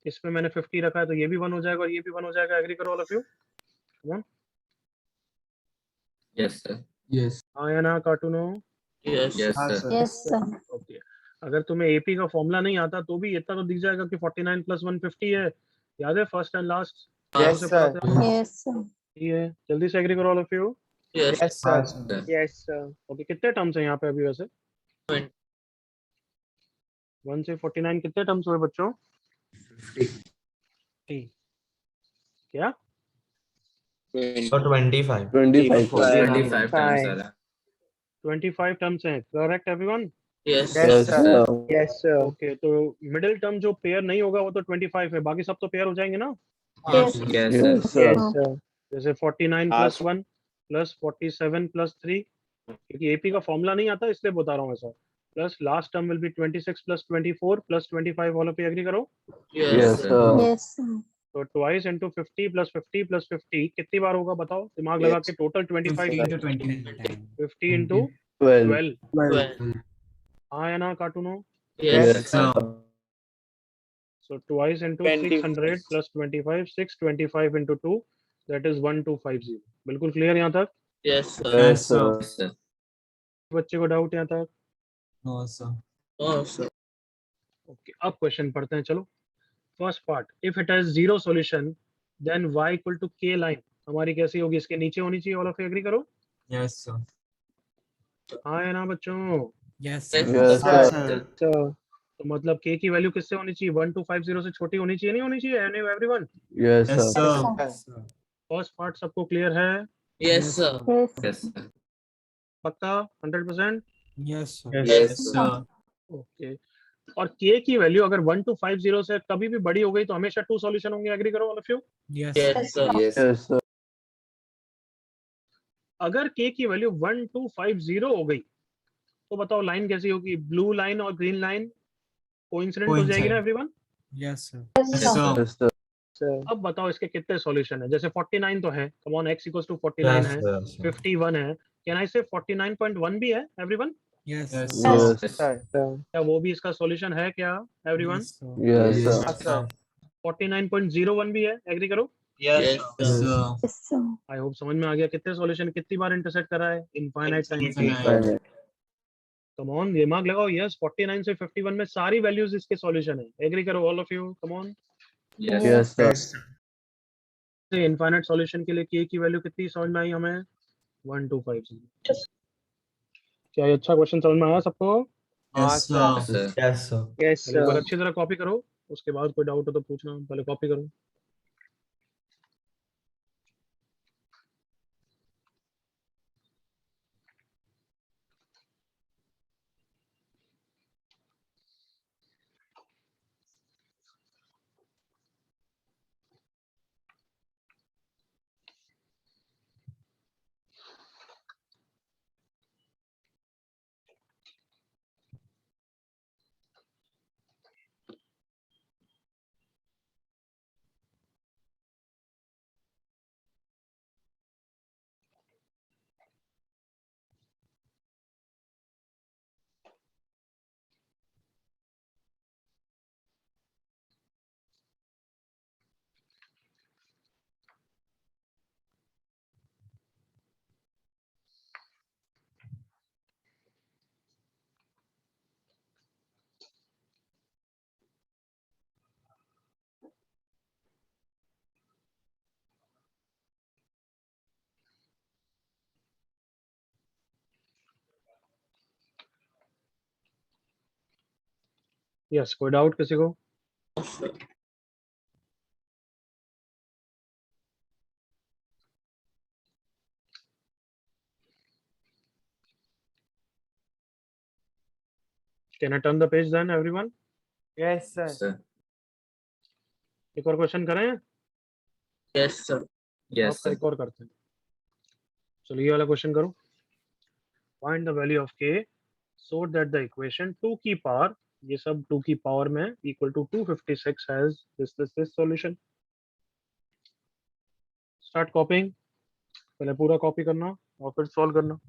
S1: इसमें मैंने 50 रखा है, तो ये भी 1 हो जाएगा और ये भी 1 हो जाएगा, एग्री करो all of you?
S8: Yes, sir.
S4: Yes
S1: हाँ या ना कार्टूनो?
S3: Yes.
S8: Yes,
S5: हाँ,
S8: sir.
S5: sir.
S7: Yes, sir.
S1: Okay, अगर तुम्हें एपी का फॉर्मूला नहीं आता तो भी इतना तो दिख जाएगा कि 49 प्लस 150 है। याद है first and last?
S5: Yes, sir.
S7: Yes, sir.
S1: ये है, जल्दी से एग्री करो all of you?
S3: Yes.
S5: Yes, sir.
S8: Sir.
S5: Yes, sir.
S1: Okay, कितने टर्म्स हैं यहाँ पे अभी वैसे?
S3: 20.
S1: 1 से 49 कितने टर्म्स हुए बच्चों? 50। क्या?
S6: So 25.
S2: 25, sir.
S8: 25 times,
S5: Fine.
S8: sir.
S1: 25 terms हैं, correct everyone?
S3: Yes.
S5: Yes,
S2: Yes,
S5: sir.
S2: sir.
S5: Yes, sir.
S1: Okay, तो मिडिल टर्म जो पेयर नहीं होगा वो तो 25 है, बाकी सब तो पेयर हो जाएंगे ना?
S7: Yes.
S8: Yes, sir.
S2: Yes, sir.
S5: Yes, sir.
S1: जैसे 49
S5: हाँ,
S1: प्लस 1 प्लस 47 प्लस 3, क्योंकि एपी का फॉर्मूला नहीं आता इसलिए बता रहा हूँ ऐसा। Plus last term will be 26 plus 24 plus 25, all of you agree करो?
S8: Yes,
S2: Yes,
S8: sir.
S2: sir.
S7: Yes, sir.
S1: तो ट्वाइस इंटू 50 प्लस 50 प्लस 50 कितनी बार होगा बताओ, दिमाग लगा के? Total 25
S4: 15 to
S1: times.
S4: 29 time
S1: 50 into
S2: 12.
S1: 12,
S3: 12.
S1: हाँ या ना कार्टूनो?
S3: Yes.
S2: Yes, sir.
S1: So twice into 600 plus 25, 625 into 2, that is 1250. बिल्कुल क्लियर यहाँ तक?
S3: Yes, sir.
S2: Yes, sir.
S8: Yes, sir.
S1: बच्चे को डाउट यहाँ तक?
S4: No sir.
S3: Oh, sir.
S1: Okay, अब क्वेश्चन पढ़ते हैं। चलो, first part, if it has zero solution then y equal to k line हमारी कैसी होगी? इसके नीचे होनी चाहिए, ऑल ऑफ यू एग्री करो?
S4: Yes sir.
S1: हाँ है ना बच्चों?
S3: Yes,
S4: yes sir.
S2: Yes,
S3: sir.
S2: sir.
S5: Sir.
S1: तो मतलब k की वैल्यू किससे होनी चाहिए? 1250 से छोटी होनी चाहिए, नहीं होनी चाहिए? Everyone,
S2: Yes,
S4: yes
S2: sir.
S4: Sir.
S1: First part सबको क्लियर है?
S3: Yes, sir.
S7: Yes.
S8: Yes, sir.
S1: पक्का 100%?
S4: Yes sir.
S3: Yes,
S4: sir.
S1: Okay, और k की वैल्यू अगर 1250 से कभी भी बड़ी हो गई तो हमेशा 2 सॉल्यूशन होंगे, एग्री करो all of you?
S4: Yes
S3: Yes, sir.
S8: Yes.
S2: Yes, sir.
S1: अगर k की वैल्यू 1250 हो गई तो बताओ लाइन कैसी होगी? ब्लू लाइन और ग्रीन लाइन कोइंसिडेंट हो जाएगी ना everyone?
S4: Yes sir.
S7: Yes,
S3: Yes,
S7: sir.
S2: Yes, sir.
S5: Sir.
S1: अब बताओ इसके कितने सॉल्यूशन है? जैसे 49 तो है, come on x equals to 49 है, 51 है, कैन आई से 49.1 भी है everyone?
S4: Yes
S7: Yes.
S2: Yes.
S5: Sir. Sir.
S1: क्या वो भी इसका सॉल्यूशन है क्या everyone?
S2: Yes,
S8: Yes,
S2: sir.
S5: Sir.
S1: 49.01 भी है, एग्री करो?
S3: Yes, sir.
S7: Yes, sir.
S1: I hope समझ में आ गया कितने सॉल्यूशन कितनी बार इंटरसेक्ट करा है? Infinite time.
S2: Fine.
S1: Come on, दिमाग लगाओ। यस, 49 से 51 में सारी वैल्यूज इसके सॉल्यूशन है, एग्री करो all of you? Come on.
S8: Yes.
S2: Yes, sir.
S1: Infinite solution के लिए k की वैल्यू कितनी समझ में आई हमें? 1250। क्या ये अच्छा क्वेश्चन समझ में आया सबको?
S4: Yes sir.
S8: Yes, sir.
S6: Yes, sir.
S5: Yes,
S1: चलो, एक बार
S5: sir.
S1: अच्छी तरह कॉपी करो, उसके बाद कोई डाउट हो तो पूछना, पहले कॉपी करो। यस, कोई डाउट किसी को?
S3: No, sir.
S1: Can I turn the page then everyone?
S5: Yes, sir.
S8: Sir.
S1: एक और क्वेश्चन करें?
S3: Yes, sir.
S8: Yes,
S1: आपका
S8: sir.
S1: एक और करते हैं। चलो ये वाला क्वेश्चन करो। Find the value of k so that the equation 2 की पावर, ये सब 2 की पावर में equal to 256 has this solution. Start copying. पहले पूरा कॉपी करना और फिर सॉल्व करना।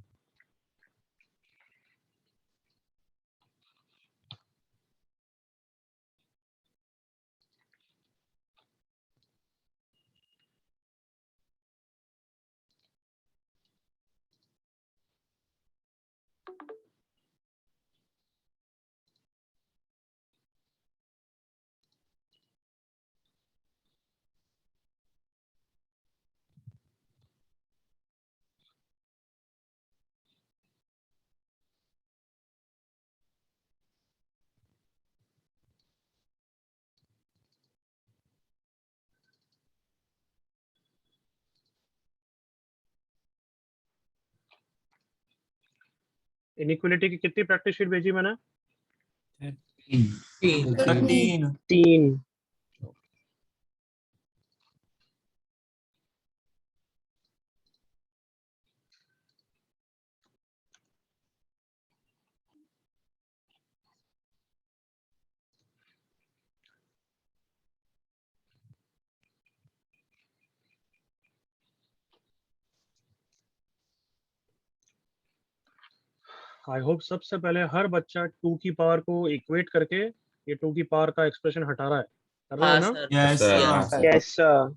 S1: इनइक्वालिटी की कितनी प्रैक्टिस शीट भेजी मैंने?
S4: 13.
S1: 3। आई होप सबसे पहले हर बच्चा 2 की पावर को इक्वेट करके ये 2 की पावर का एक्सप्रेशन हटा रहा है। कर रहे हो
S3: हाँ,
S1: ना?
S3: sir.
S4: Yes,
S8: sir.
S4: sir.
S5: Yes, sir.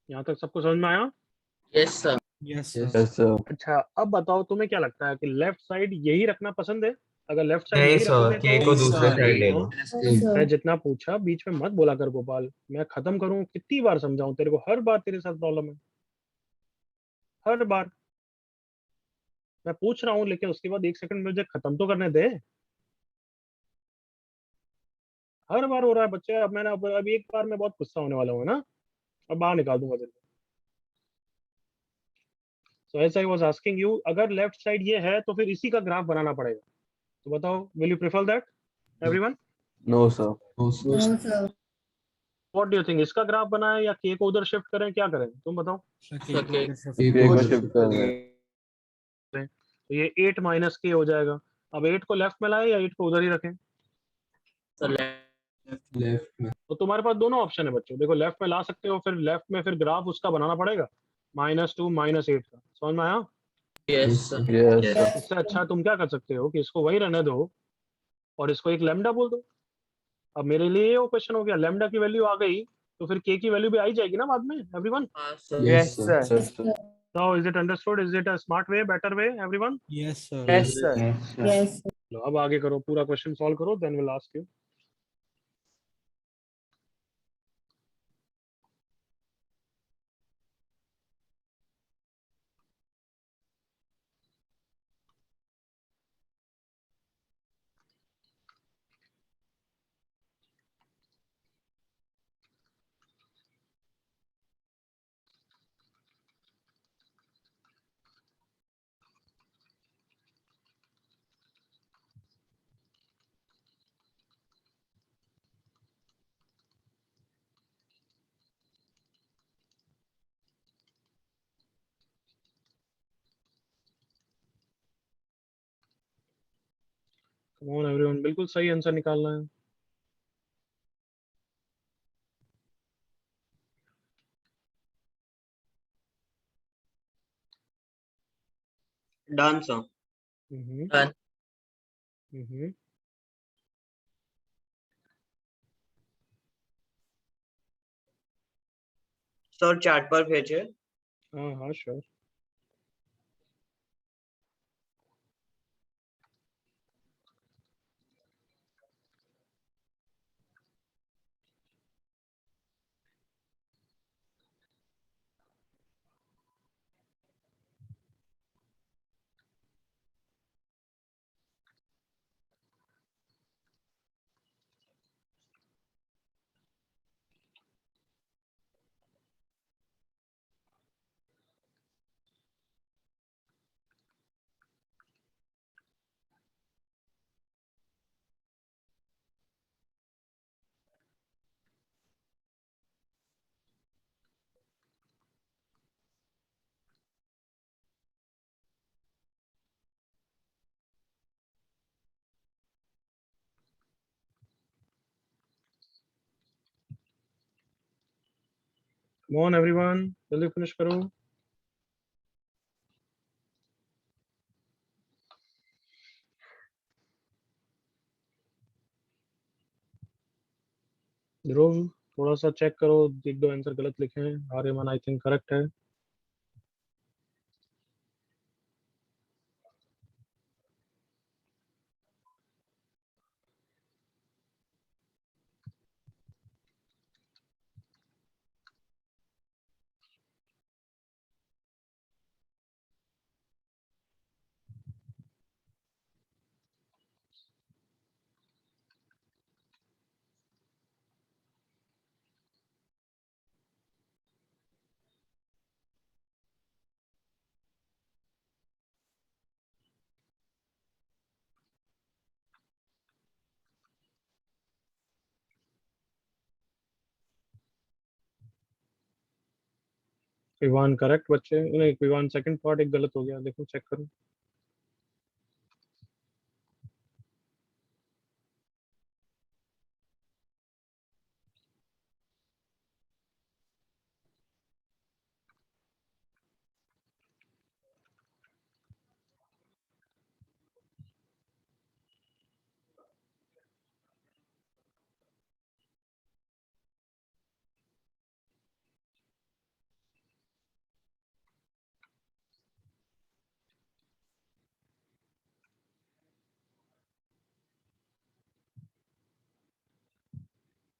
S1: यहाँ तक सबको समझ में आया?
S3: Yes, sir.
S4: Yes, sir.
S2: Yes, sir.
S1: अच्छा, अब बताओ तुम्हें क्या लगता है कि लेफ्ट साइड यही रखना पसंद है? अगर लेफ्ट साइड
S6: नहीं
S1: यही
S6: सर,
S1: रखोगे
S6: k
S1: तो
S6: को
S4: Yes,
S6: दूसरे
S4: sir.
S6: साइड ले लो।
S1: मैं जितना पूछा बीच में मत बोला कर गोपाल। मैं खत्म करूं, कितनी बार समझाऊं तेरे को? हर बार तेरे साथ प्रॉब्लम है, हर बार। मैं पूछ रहा हूं लेकिन उसके बाद 1 सेकंड मुझे खत्म तो करने दे। हर बार हो रहा है बच्चे। अब मैंने अब एक बार में बहुत गुस्सा होने वाला हूँ ना, अब बाहर निकाल दूंगा तेरे को। So as I was asking you, अगर लेफ्ट साइड ये है तो फिर इसी का ग्राफ बनाना पड़ेगा। तो बताओ, will you prefer that everyone?
S2: No, sir.
S1: What do you think? इसका ग्राफ बनाएं या के को उधर शिफ्ट करें, क्या करें तुम बताओ?
S3: Okay.
S2: K को shift करना है।
S1: तो ये 8 माइनस के हो जाएगा। अब 8 को लेफ्ट में लाए या 8 को उधर ही रखें?
S3: So left.
S1: तो तुम्हारे पास दोनों ऑप्शन है बच्चों। देखो, लेफ्ट में ला सकते हो, फिर लेफ्ट में फिर ग्राफ उसका बनाना पड़ेगा -2 -8 का। समझ में आया?
S3: Yes, sir.
S2: Yes,
S8: Yes.
S2: sir.
S1: इससे अच्छा तुम क्या कर सकते हो कि इसको वही रहने दो और इसको एक लैम्डा बोल दो। अब मेरे लिए वो क्वेश्चन हो गया, लैम्डा की वैल्यू आ गई तो फिर के की वैल्यू भी आई जाएगी ना बाद में एवरीवन।
S3: हाँ, sir.
S5: Yes, sir.
S2: Yes, sir.
S1: Now is it understood? Is it a smart way, better way everyone?
S4: Yes, sir.
S5: Yes, sir.
S1: लो अब आगे करो, पूरा क्वेश्चन सॉल्व करो, then will ask you. Come on everyone, बिल्कुल सही answer निकालना है।
S5: Done, sir.
S1: हम्म
S3: Done.
S1: हम्म
S5: Sir, chat पर भेजे।
S1: हाँ हाँ श्योर। Come on everyone, जल्दी फिनिश करो. ध्रुव थोड़ा सा चेक करो, एक दो आंसर गलत लिखे हैं. आर्यमन आई थिंक करेक्ट है. विवान करेक्ट बच्चे. नहीं, विवान सेकंड पार्ट एक गलत हो गया, देखो चेक करो.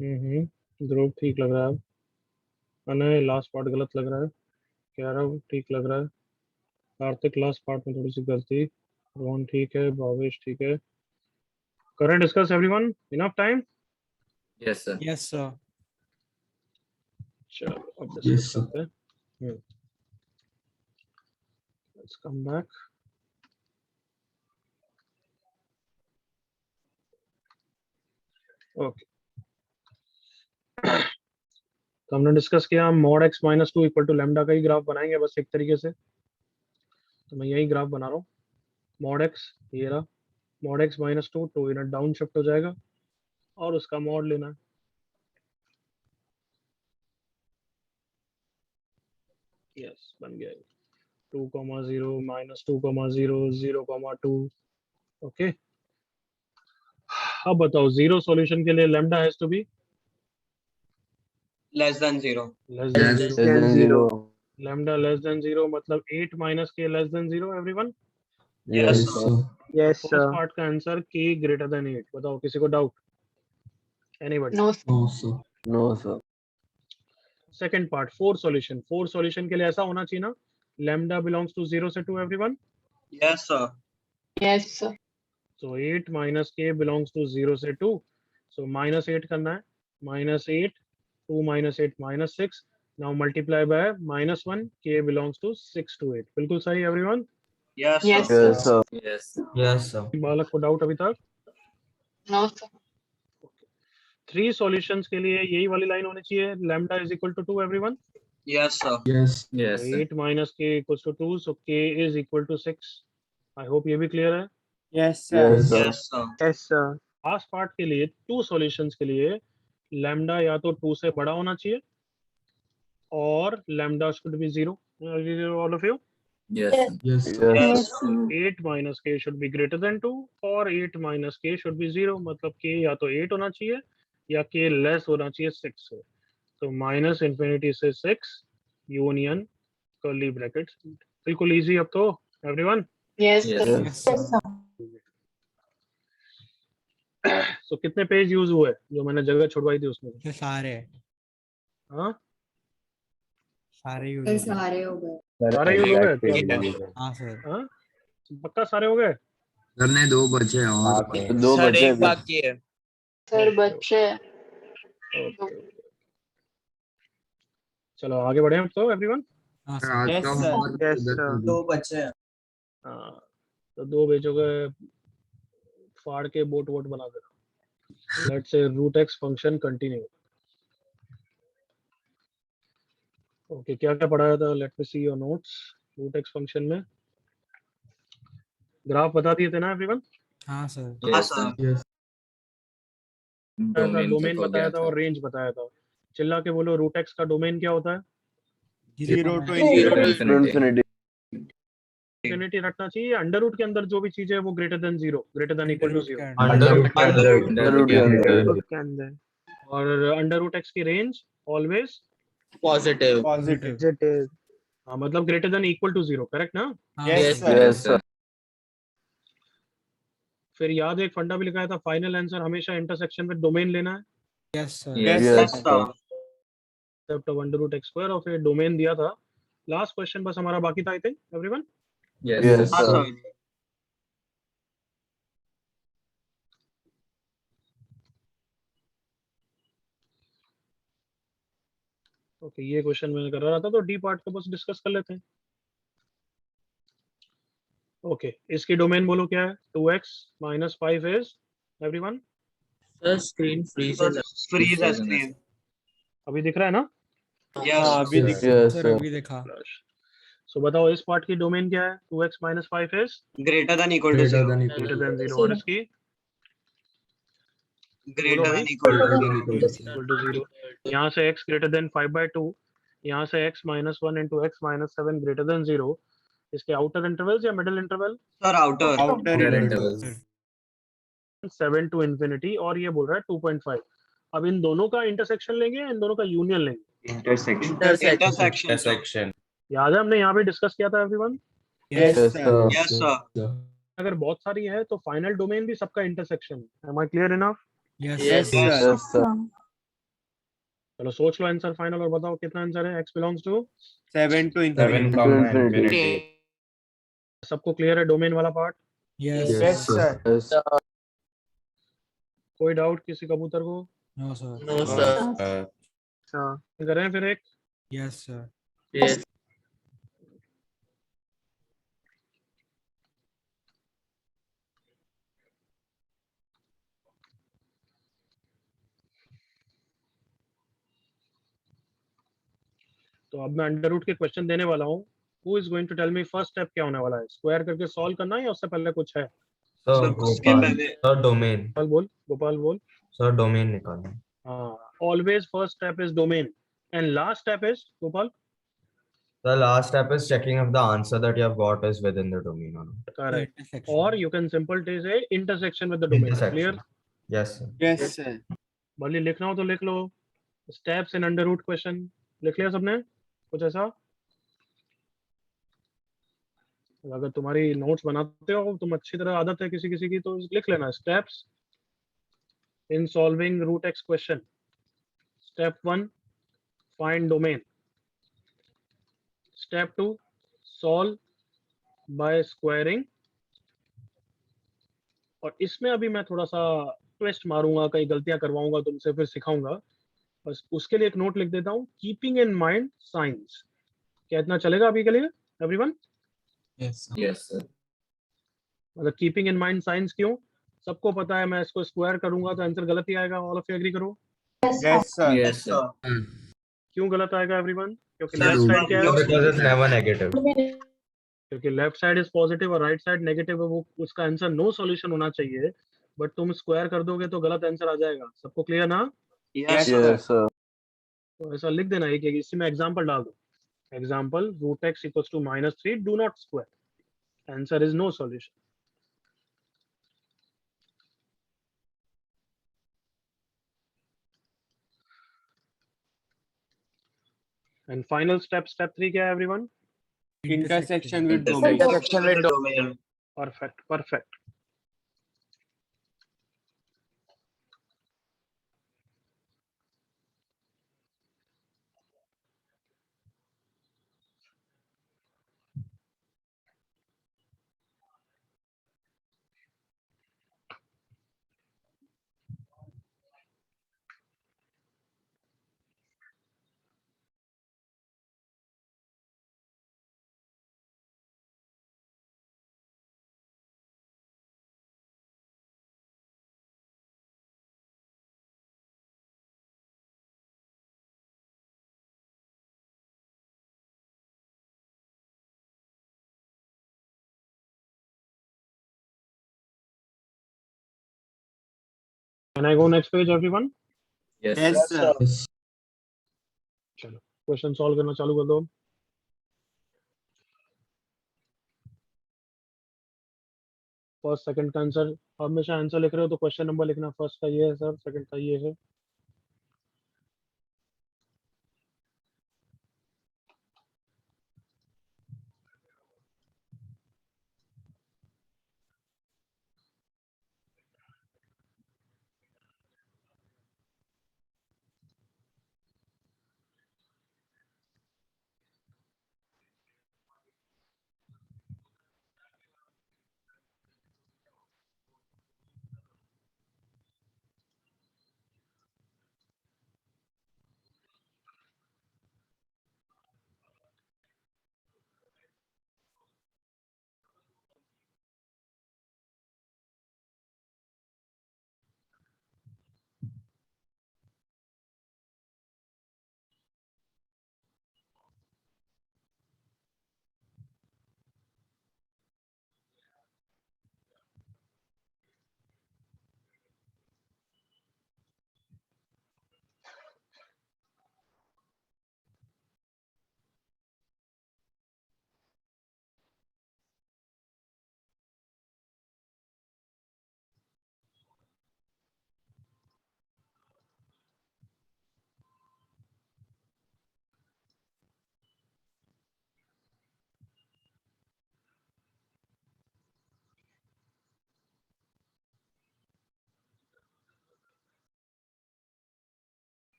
S1: ध्रुव ठीक लग रहा है. नहीं, लास्ट पार्ट गलत लग रहा है. कह रहा हूँ ठीक लग रहा है. कार्तिक लास्ट पार्ट में थोड़ी सी गलती. रोहन ठीक है, भावेश ठीक है. Current discuss everyone, enough time.
S8: Yes, sir.
S4: Yes, sir.
S1: चलो अब
S2: Yes,
S1: डिस्कस
S2: sir.
S1: करते हैं. Let's come back. ओके, तो हमने डिस्कस किया mod x minus two equal to lambda का ही ग्राफ बनाएंगे बस एक तरीके से. तो मैं यही ग्राफ बना रहा हूँ. मॉड x ये रहा, mod x minus two, two unit down shift हो जाएगा और उसका मॉड लेना है. यस, बन गया. 2,0 माइनस 2,0 0,2. ओके, अब बताओ जीरो सॉल्यूशन के लिए lambda has to be
S5: less than 0.
S1: Less than
S8: Less
S1: 0.
S2: Less than 0.
S1: Lambda less than 0 मतलब 8 माइनस के less than 0. Everyone,
S2: Yes,
S5: Yes,
S2: sir.
S4: Yes,
S1: first part का आंसर k ग्रेटर देन 8. बताओ, किसी को doubt? Anybody?
S7: No, sir.
S2: No, sir. No, sir.
S1: Second part, four solution. Four solution के लिए ऐसा होना चाहिए ना, लेमडा बिलोंग्स टू 0 से 2. Everyone,
S5: yes, sir.
S7: Yes, sir.
S1: so 8 minus k belongs to 0 से 2. so minus 8 करना है. minus 8, 2 minus 8 minus 6. now multiply by minus 1. k belongs to 6 to 8. बिल्कुल सही everyone.
S5: Yes,
S7: Yes,
S5: sir.
S2: Yes, sir.
S8: Yes.
S6: Yes, sir.
S1: बालक को doubt अभी तक?
S7: No, sir.
S1: Three solutions के लिए यही वाली लाइन होनी चाहिए, lambda is equal to 2. Everyone,
S5: Yes, sir.
S2: Yes.
S8: Yes, sir.
S1: 8 minus k equals to 2, so k is equal to 6. I hope ये भी क्लियर है.
S4: Yes, sir.
S2: Yes, sir.
S5: Yes, sir.
S4: Yes, sir.
S1: Last part के लिए to solutions के लिए lambda या तो 2 से बड़ा होना चाहिए और lambda should be 0. All of you,
S8: Yes, sir.
S2: Yes.
S5: Yes, sir.
S1: 8 minus k should be greater than 2 और 8 minus k should be 0. मतलब k या तो 8 होना चाहिए या k लेस होना चाहिए 6 से. तो माइनस इंफिनिटी से 6 यूनियन कर्ली ब्रैकेट्स. बिल्कुल इजी अब तो everyone.
S7: Yes,
S8: Yes.
S7: sir.
S2: Yes, sir.
S1: सो कितने पेज यूज हुए जो मैंने जगह छुड़वाई थी उसमें?
S4: ये सारे
S1: हाँ,
S4: सारे यूज हो गए.
S7: सारे हो गए.
S1: सारे यूज हो गए? क्या
S5: Yeah.
S1: बात है?
S4: हाँ सर.
S1: हाँ, पक्का सारे हो गए?
S9: करने दो बचे और
S2: दो
S5: Sir,
S2: बचे
S5: एक
S2: अभी.
S5: बाकी है.
S7: सर बच्चे
S1: Okay. चलो आगे बढ़े अब तो एवरीवन.
S4: हाँ
S9: आज
S4: सर.
S9: का homework उधर कर दो।
S4: बच्चे.
S1: हाँ, तो दो बेचों के फाड़ के बोट वोट बना देना. Let's say root x function continue. Okay, क्या क्या पढ़ाया था? Let me see your notes. Root x function में ग्राफ बता दिए थे ना एवरीवन?
S4: हाँ sir.
S5: Yes, sir.
S2: Yes.
S8: Domain
S1: domain
S8: तक हो
S1: बताया
S8: गया
S1: था
S8: था.
S1: और रेंज बताया था. चिल्ला के बोलो, रूट एक्स का डोमेन क्या होता है?
S4: 0 to
S3: Zero to
S2: Infinity.
S1: Infinity रखना चाहिए, अंडर रूट के अंदर जो भी चीज है वो greater than zero, greater than equal to zero,
S6: under root के अंदर
S2: Under root के अंदर.
S9: के अंदर
S1: और अंडर रूट एक्स की range always
S3: positive.
S4: positive.
S9: Positive
S1: हाँ, मतलब greater than equal to zero, correct ना?
S3: Yes, sir.
S2: Yes, sir.
S1: फिर याद एक फंडा भी लिखाया था, फाइनल आंसर हमेशा इंटरसेक्शन में डोमेन लेना है,
S4: Yes, sir.
S8: Yes.
S2: Yes, sir.
S1: Except of under root x square, और फिर डोमेन दिया था। लास्ट क्वेश्चन बस हमारा बाकी था, I think everyone.
S8: Yes.
S2: Yes,
S5: हाँ
S2: sir.
S5: सर
S1: ओके, ये क्वेश्चन मैंने कर रहा था, तो डी पार्ट को बस डिस्कस कर लेते हैं। ओके, इसकी डोमेन बोलो क्या है? 2x - 5 is everyone,
S3: Sir, screen freezes.
S5: Freeze है स्क्रीन
S1: अभी दिख रहा है ना?
S5: यस
S9: अभी दिख
S2: Yes,
S4: Sir,
S2: sir.
S4: अभी देखा.
S1: सो बताओ इस पार्ट की डोमेन क्या है? 2x - 5 is
S5: greater than equal to zero
S1: greater than 0, और इसकी
S5: ग्रेटर
S1: भाई।
S5: Then equal to
S1: equal to 0। यहाँ से x ग्रेटर देन 5/2, यहाँ से x - 1 into x - 7 greater than 0, इसके आउटर इंटरवल्स या middle interval?
S5: Sir outer
S9: outer
S8: Interval.
S1: 7 to infinity, और ये बोल रहा है 2.5। अब इन दोनों का इंटरसेक्शन लेंगे या इन दोनों का यूनियन लेंगे?
S5: इंटरसेक्शन
S6: इंटरसेक्शन
S1: याद है हमने यहाँ पे डिस्कस किया था everyone.
S4: Yes,
S2: Yes,
S4: sir.
S2: sir.
S5: Yes sir
S1: अगर बहुत सारी है तो फाइनल डोमेन भी सबका इंटरसेक्शन है। Am I clear enough?
S4: Yes,
S3: Yes,
S4: sir.
S3: sir.
S2: Yes, sir.
S1: चलो सोच लो आंसर फाइनल और बताओ कितना आंसर है। x belongs to,
S9: 7 to
S6: seven
S9: infinity
S6: comma
S2: Infinity.
S6: Infinity
S1: सबको क्लियर है डोमेन वाला part?
S4: Yes.
S9: yes sir
S2: Yes.
S1: कोई डाउट किसी कबूतर को?
S4: No, sir.
S3: No, sir.
S9: हाँ
S1: करें फिर एक।
S4: Yes, sir.
S3: Yes.
S1: तो अब मैं अंडर रूट के क्वेश्चन देने वाला हूँ। Who is going to tell me first step क्या होने वाला है? स्क्वायर करके सॉल्व करना है या उससे पहले कुछ है?
S6: सर
S5: उसके
S6: गोपाल
S5: पहले
S6: सर डोमेन
S1: गोपाल बोल, गोपाल बोल।
S6: सर डोमेन निकालना
S1: हाँ, always first step is domain and last step is, Gopal?
S6: The last step is checking if the answer that you have got is within the domain or not.
S1: Correct.
S4: Intersection.
S1: और you can simple say intersection with the domain. Clear?
S6: Intersection. Yes, sir.
S9: yes sir
S1: भले लिखना हो तो लिख लो। Steps in under root question लिख लिया सबने कुछ ऐसा? अगर तुम्हारी नोट्स बनाते हो तुम, अच्छी तरह आदत है किसी किसी की, तो लिख लेना steps in solving root x question. Step 1 find domain, step 2 solve by squaring. और इसमें अभी मैं थोड़ा सा ट्विस्ट मारूंगा, कई गलतियां करवाऊंगा तुमसे, फिर सिखाऊंगा। बस उसके लिए एक नोट लिख देता हूँ, कीपिंग इन माइंड साइंस। क्या इतना चलेगा अभी के लिए everyone?
S4: Yes, sir.
S8: Yes, sir.
S1: मतलब कीपिंग इन माइंड साइंस क्यों? सबको पता है मैं इसको स्क्वायर करूंगा तो आंसर गलत ही आएगा। ऑल ऑफ यू एग्री करो?
S9: yes sir
S8: Yes, sir.
S1: क्यों गलत आएगा एवरीवन? क्योंकि
S9: Sir,
S1: लेफ्ट साइड क्या है?
S6: Because it's never negative.
S1: क्योंकि लेफ्ट साइड इज पॉजिटिव और राइट साइड नेगेटिव है, वो उसका आंसर नो सॉल्यूशन होना चाहिए, बट तुम स्क्वायर कर दोगे तो गलत आंसर आ जाएगा। सबको क्लियर ना?
S5: Yes
S2: Yes, sir.
S1: तो ऐसा लिख देना है कि इसी में एग्जांपल डाल दो। Example root x equals to -3, do not square, answer is no solution. And final step, step 3 क्या है everyone?
S9: intersection with domain
S5: intersection with domain
S1: perfect, perfect. Can I go next page everyone?
S8: Yes,
S9: yes
S8: sir.
S9: sir
S1: चलो question solve करना चालू कर दो। First second का answer हमेशा answer लिख रहे हो तो क्वेश्चन नंबर लिखना, फर्स्ट का ये है सर, सेकंड का ये है।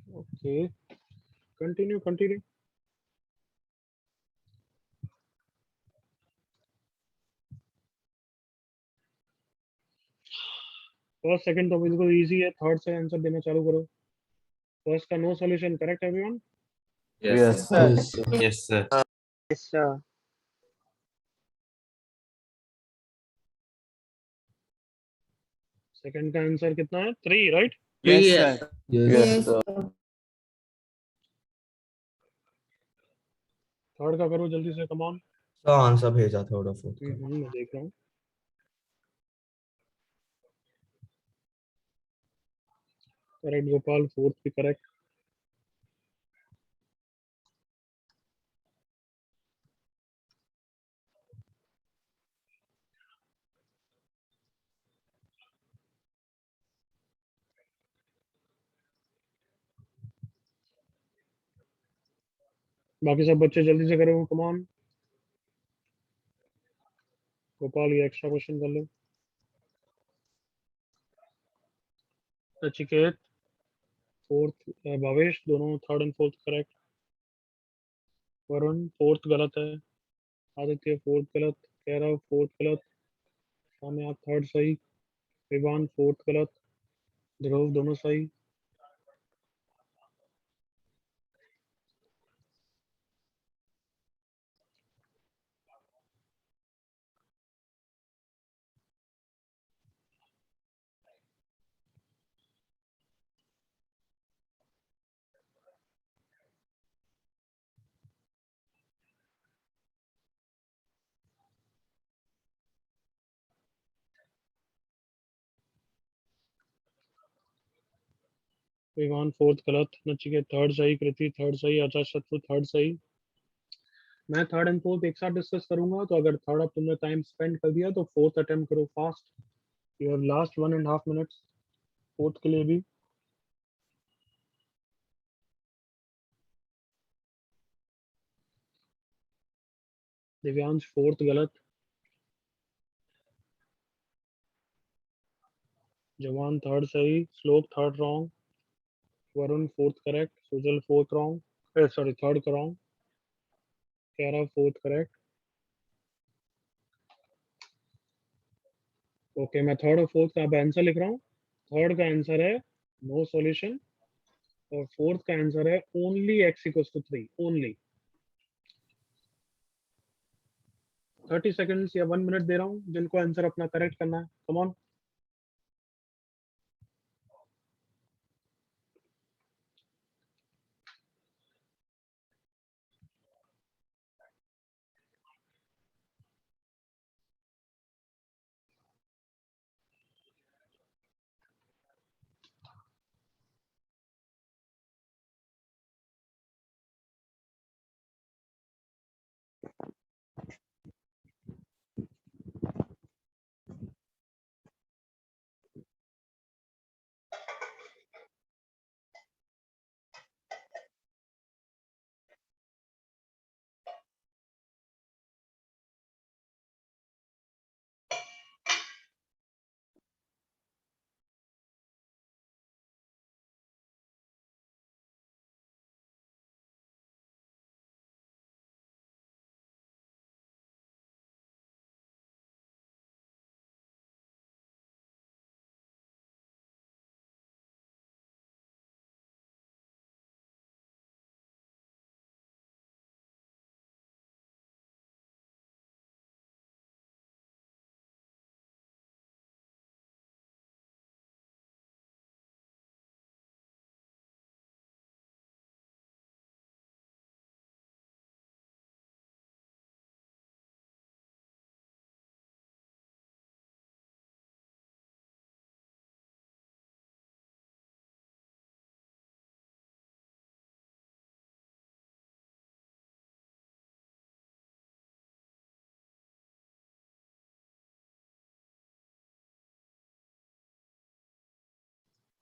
S1: Okay, continue continue. First second तो बिल्कुल इजी है, थर्ड से आंसर देना चालू करो। फर्स्ट का no solution, correct everyone?
S8: Yes, sir.
S2: Yes, sir.
S6: Yes, sir.
S9: Yes, sir.
S1: Second का आंसर कितना है? 3, right?
S9: Yes,
S3: Yes.
S9: sir.
S2: Yes, sir.
S1: Third का करो जल्दी से, कम ऑन।
S6: So आंसर भेजा थोड़ा फोर्थ का।
S1: मैं देख रहा हूँ। करेक्ट गोपाल, फोर्थ भी करेक्ट। बाकी सब बच्चे जल्दी से करो, कम ऑन। गोपाल ये एक्स्ट्रा क्वेश्चन कर लो। नचिकेत फोर्थ, भावेश दोनों third and fourth correct. Varun fourth गलत है। आदित्य फोर्थ गलत। कैरव फोर्थ गलत। शाम्या थर्ड सही। विवान फोर्थ गलत। ध्रुव दोनों सही। विवान फोर्थ गलत। नचिकेत थर्ड सही। कृति थर्ड सही। आचार्य शत्रु थर्ड सही। मैं थर्ड एंड फोर्थ एक साथ डिस्कस करूंगा, तो अगर थर्ड अब तुमने टाइम स्पेंड कर दिया तो फोर्थ अटेम्प्ट करो fast. You have last 1.5 minutes fourth के लिए भी। दिव्यांश फोर्थ गलत। जवान थर्ड सही। Shlok third wrong. Varun fourth correct. Sujal fourth wrong, sorry third wrong. Kaira fourth correct. Okay, मैं थर्ड और फोर्थ का अब आंसर लिख रहा हूँ। थर्ड का आंसर है नो सॉल्यूशन, और फोर्थ का आंसर है ओनली x = 3, ओनली। 30 सेकंड्स या 1 मिनट दे रहा हूँ जिनको आंसर अपना करेक्ट करना है। Come on.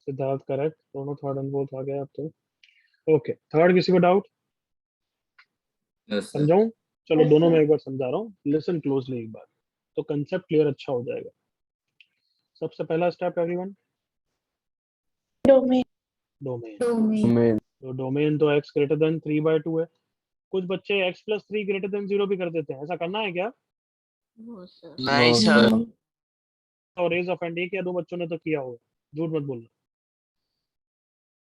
S1: सिद्धार्थ करेक्ट, दोनों थर्ड एंड फोर्थ आ गए अब तो। ओके, थर्ड किसी को डाउट?
S8: Yes, sir.
S1: समझाऊं? चलो दोनों में एक बार समझा रहा हूँ, लिसन क्लोजली एक बार, तो कंसेप्ट क्लियर अच्छा हो जाएगा। सबसे पहला step everyone,
S7: domain
S1: domain.
S2: Domain.
S1: तो डोमेन तो x ग्रेटर देन 3/2 है। कुछ बच्चे x + 3 ग्रेटर देन 0 भी कर देते हैं, ऐसा करना है क्या?
S5: नहीं
S2: No,
S5: सर।
S2: sir.
S1: और रेज ऑफ हैंड एक या दो बच्चों ने तो किया होगा, झूठ मत बोलना।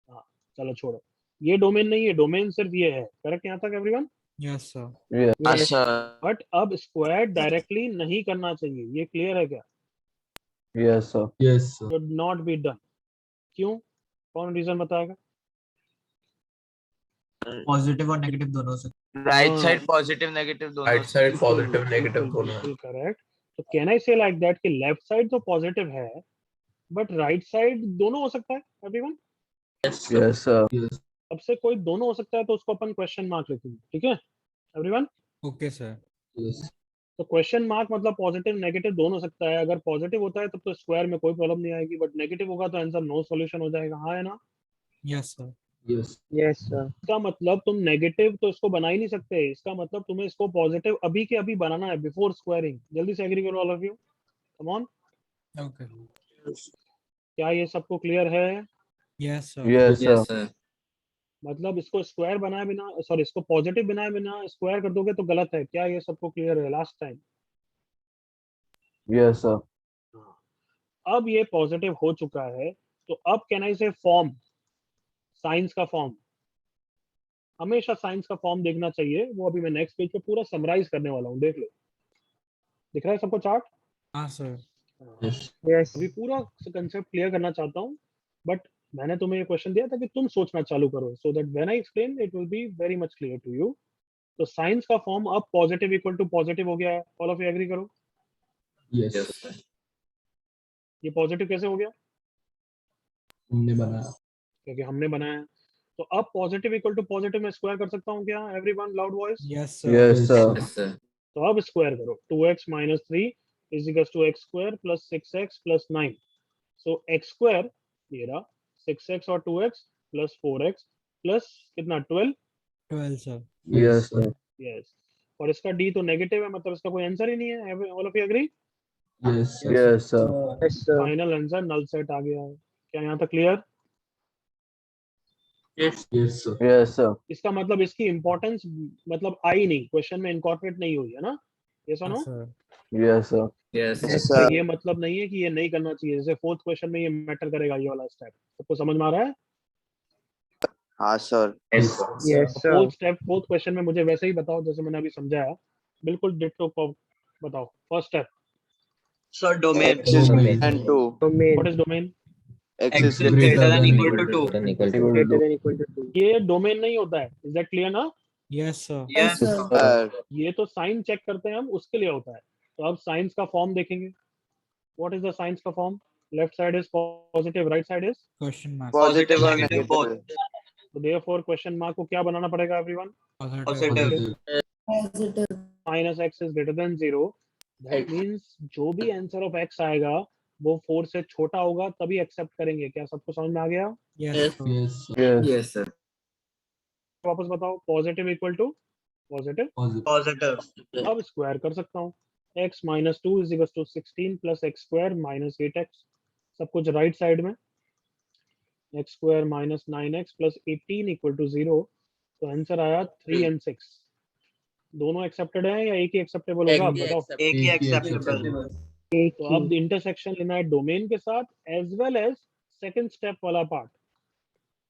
S1: हाँ चलो छोड़ो, ये डोमेन नहीं है, डोमेन सिर्फ ये है। करेक्ट यहाँ तक एवरीवन?
S4: Yes, sir.
S2: Yes.
S5: हाँ सर।
S1: बट अब स्क्वायर डायरेक्टली नहीं करना चाहिए, ये क्लियर है क्या?
S2: Yes, sir.
S1: Should not be done. क्यों? कौन रीजन बताएगा?
S4: पॉजिटिव और नेगेटिव दोनों से।
S5: राइट साइड पॉजिटिव नेगेटिव दोनों।
S8: Right side positive, negative
S1: बिल्कुल
S8: दोनों है।
S1: बिल्कुल करेक्ट। तो कैन आई से लाइक दैट कि लेफ्ट साइड तो पॉजिटिव है बट राइट साइड दोनों हो सकता है एवरीवन?
S2: Yes, sir.
S1: अब से कोई दोनों हो सकता है तो उसको अपन क्वेश्चन मार्क लिखेंगे, ठीक है एवरीवन?
S4: Okay sir.
S1: तो क्वेश्चन मार्क मतलब पॉजिटिव नेगेटिव दोनों हो सकता है। अगर पॉजिटिव होता है तब तो स्क्वायर में कोई प्रॉब्लम नहीं आएगी, बट नेगेटिव होगा तो आंसर नो सॉल्यूशन हो जाएगा। हाँ है ना?
S4: Yes sir.
S1: Yes sir. इसका मतलब तुम नेगेटिव तो इसको बना ही नहीं सकते, इसका मतलब तुम्हें इसको पॉजिटिव अभी के अभी बनाना है बिफोर स्क्वायरिंग। जल्दी से एग्री करो all of you, come on.
S4: Okay.
S1: क्या ये सबको क्लियर है?
S4: Yes sir.
S2: Yes, sir.
S8: Yes, sir.
S1: मतलब इसको स्क्वायर बनाए बिना, सॉरी इसको पॉजिटिव बनाए बिना स्क्वायर कर दोगे तो गलत है। क्या ये सबको क्लियर है लास्ट टाइम?
S2: Yes, sir.
S1: अब ये पॉजिटिव हो चुका है तो अब कैन आई से फॉर्म, साइंस का फॉर्म। हमेशा साइंस का फॉर्म देखना चाहिए, वो अभी मैं नेक्स्ट पेज पे पूरा समराइज करने वाला हूँ, देख लो। दिख रहा है सबको चार्ट?
S4: हाँ सर।
S1: अभी पूरा कंसेप्ट क्लियर करना चाहता हूँ, बट मैंने तुम्हें ये क्वेश्चन दिया था कि तुम सोचना चालू करो, so that when I explain it will be very much clear to you. तो साइंस का फॉर्म अब पॉजिटिव इक्वल टू पॉजिटिव हो गया है। ऑल ऑफ यू एग्री करो।
S8: Yes, sir.
S1: ये पॉजिटिव कैसे हो गया?
S4: हमने बनाया।
S1: क्योंकि हमने बनाया है। तो अब पॉजिटिव इक्वल टू पॉजिटिव में स्क्वायर कर सकता हूँ क्या everyone? Loud voice.
S4: Yes sir.
S2: Yes, sir.
S8: Yes, sir.
S1: तो अब स्क्वायर करो, 2x - 3 = x² + 6x + 9। सो x² ये रहा, 6x और 2x + 4x प्लस कितना 12।
S4: 12 सर।
S2: Yes, sir.
S1: यस, और इसका d तो नेगेटिव है, मतलब इसका कोई आंसर ही नहीं है। All of you agree?
S2: Yes, sir.
S1: Final answer null set आ गया है। क्या यहाँ तक क्लियर?
S3: Yes.
S2: Yes, sir.
S1: इसका मतलब इसकी इंपॉर्टेंस मतलब आई नहीं, क्वेश्चन में इनकॉर्पोरेट नहीं हुई है ना? ये सुनो,
S4: sir.
S2: Yes, sir.
S8: Yes, sir.
S5: Yes, sir.
S1: ये मतलब नहीं है कि ये नहीं करना चाहिए। जैसे फोर्थ क्वेश्चन में ये मैटर करेगा, ये वाला स्टेप सबको समझ में आ रहा है?
S5: हाँ sir.
S1: Fourth step, fourth question में मुझे वैसे ही बताओ जैसे मैंने अभी समझाया, बिल्कुल डिट्टो बताओ first step.
S5: Sir, domain.
S8: X is
S9: Domain.
S8: and 2.
S1: What is domain?
S8: X
S5: X
S8: is
S5: is greater than equal to 2.
S2: equal to
S1: ये डोमेन नहीं होता है. Is that clear ना?
S4: Yes, sir.
S5: Yes, sir.
S1: ये तो साइन चेक करते हैं हम, उसके लिए होता है. तो अब साइंस का फॉर्म देखेंगे. What is the साइंस का form? Left side is positive, right side is.
S4: Question mark.
S5: Positive or
S8: negative.
S5: negative both.
S1: तो देयरफॉर क्वेश्चन मार्क को क्या बनाना पड़ेगा everyone?
S5: Positive.
S1: Minus x is greater than 0. That means जो भी answer of x आएगा वो 4 से छोटा होगा तभी एक्सेप्ट करेंगे. क्या सबको समझ में आ गया?
S4: Yes,
S3: Yes.
S4: sir.
S2: yes
S8: Yes, sir.
S1: वापस बताओ. Positive equal to positive.
S5: Positive.
S1: अब स्क्वायर कर सकता हूँ. x minus 2 is equal to 16 plus x square minus 8x. सब कुछ राइट साइड में. X square minus 9x plus 18 equal to 0. तो आंसर आया 3 and 6. दोनों एक्सेप्टेड हैं या एक ही एक्सेप्टेबल होगा? आप बताओ.
S5: एक ही acceptable.
S1: तो अब इंटरसेक्शन लेना है डोमेन के साथ as well as second step वाला पार्ट.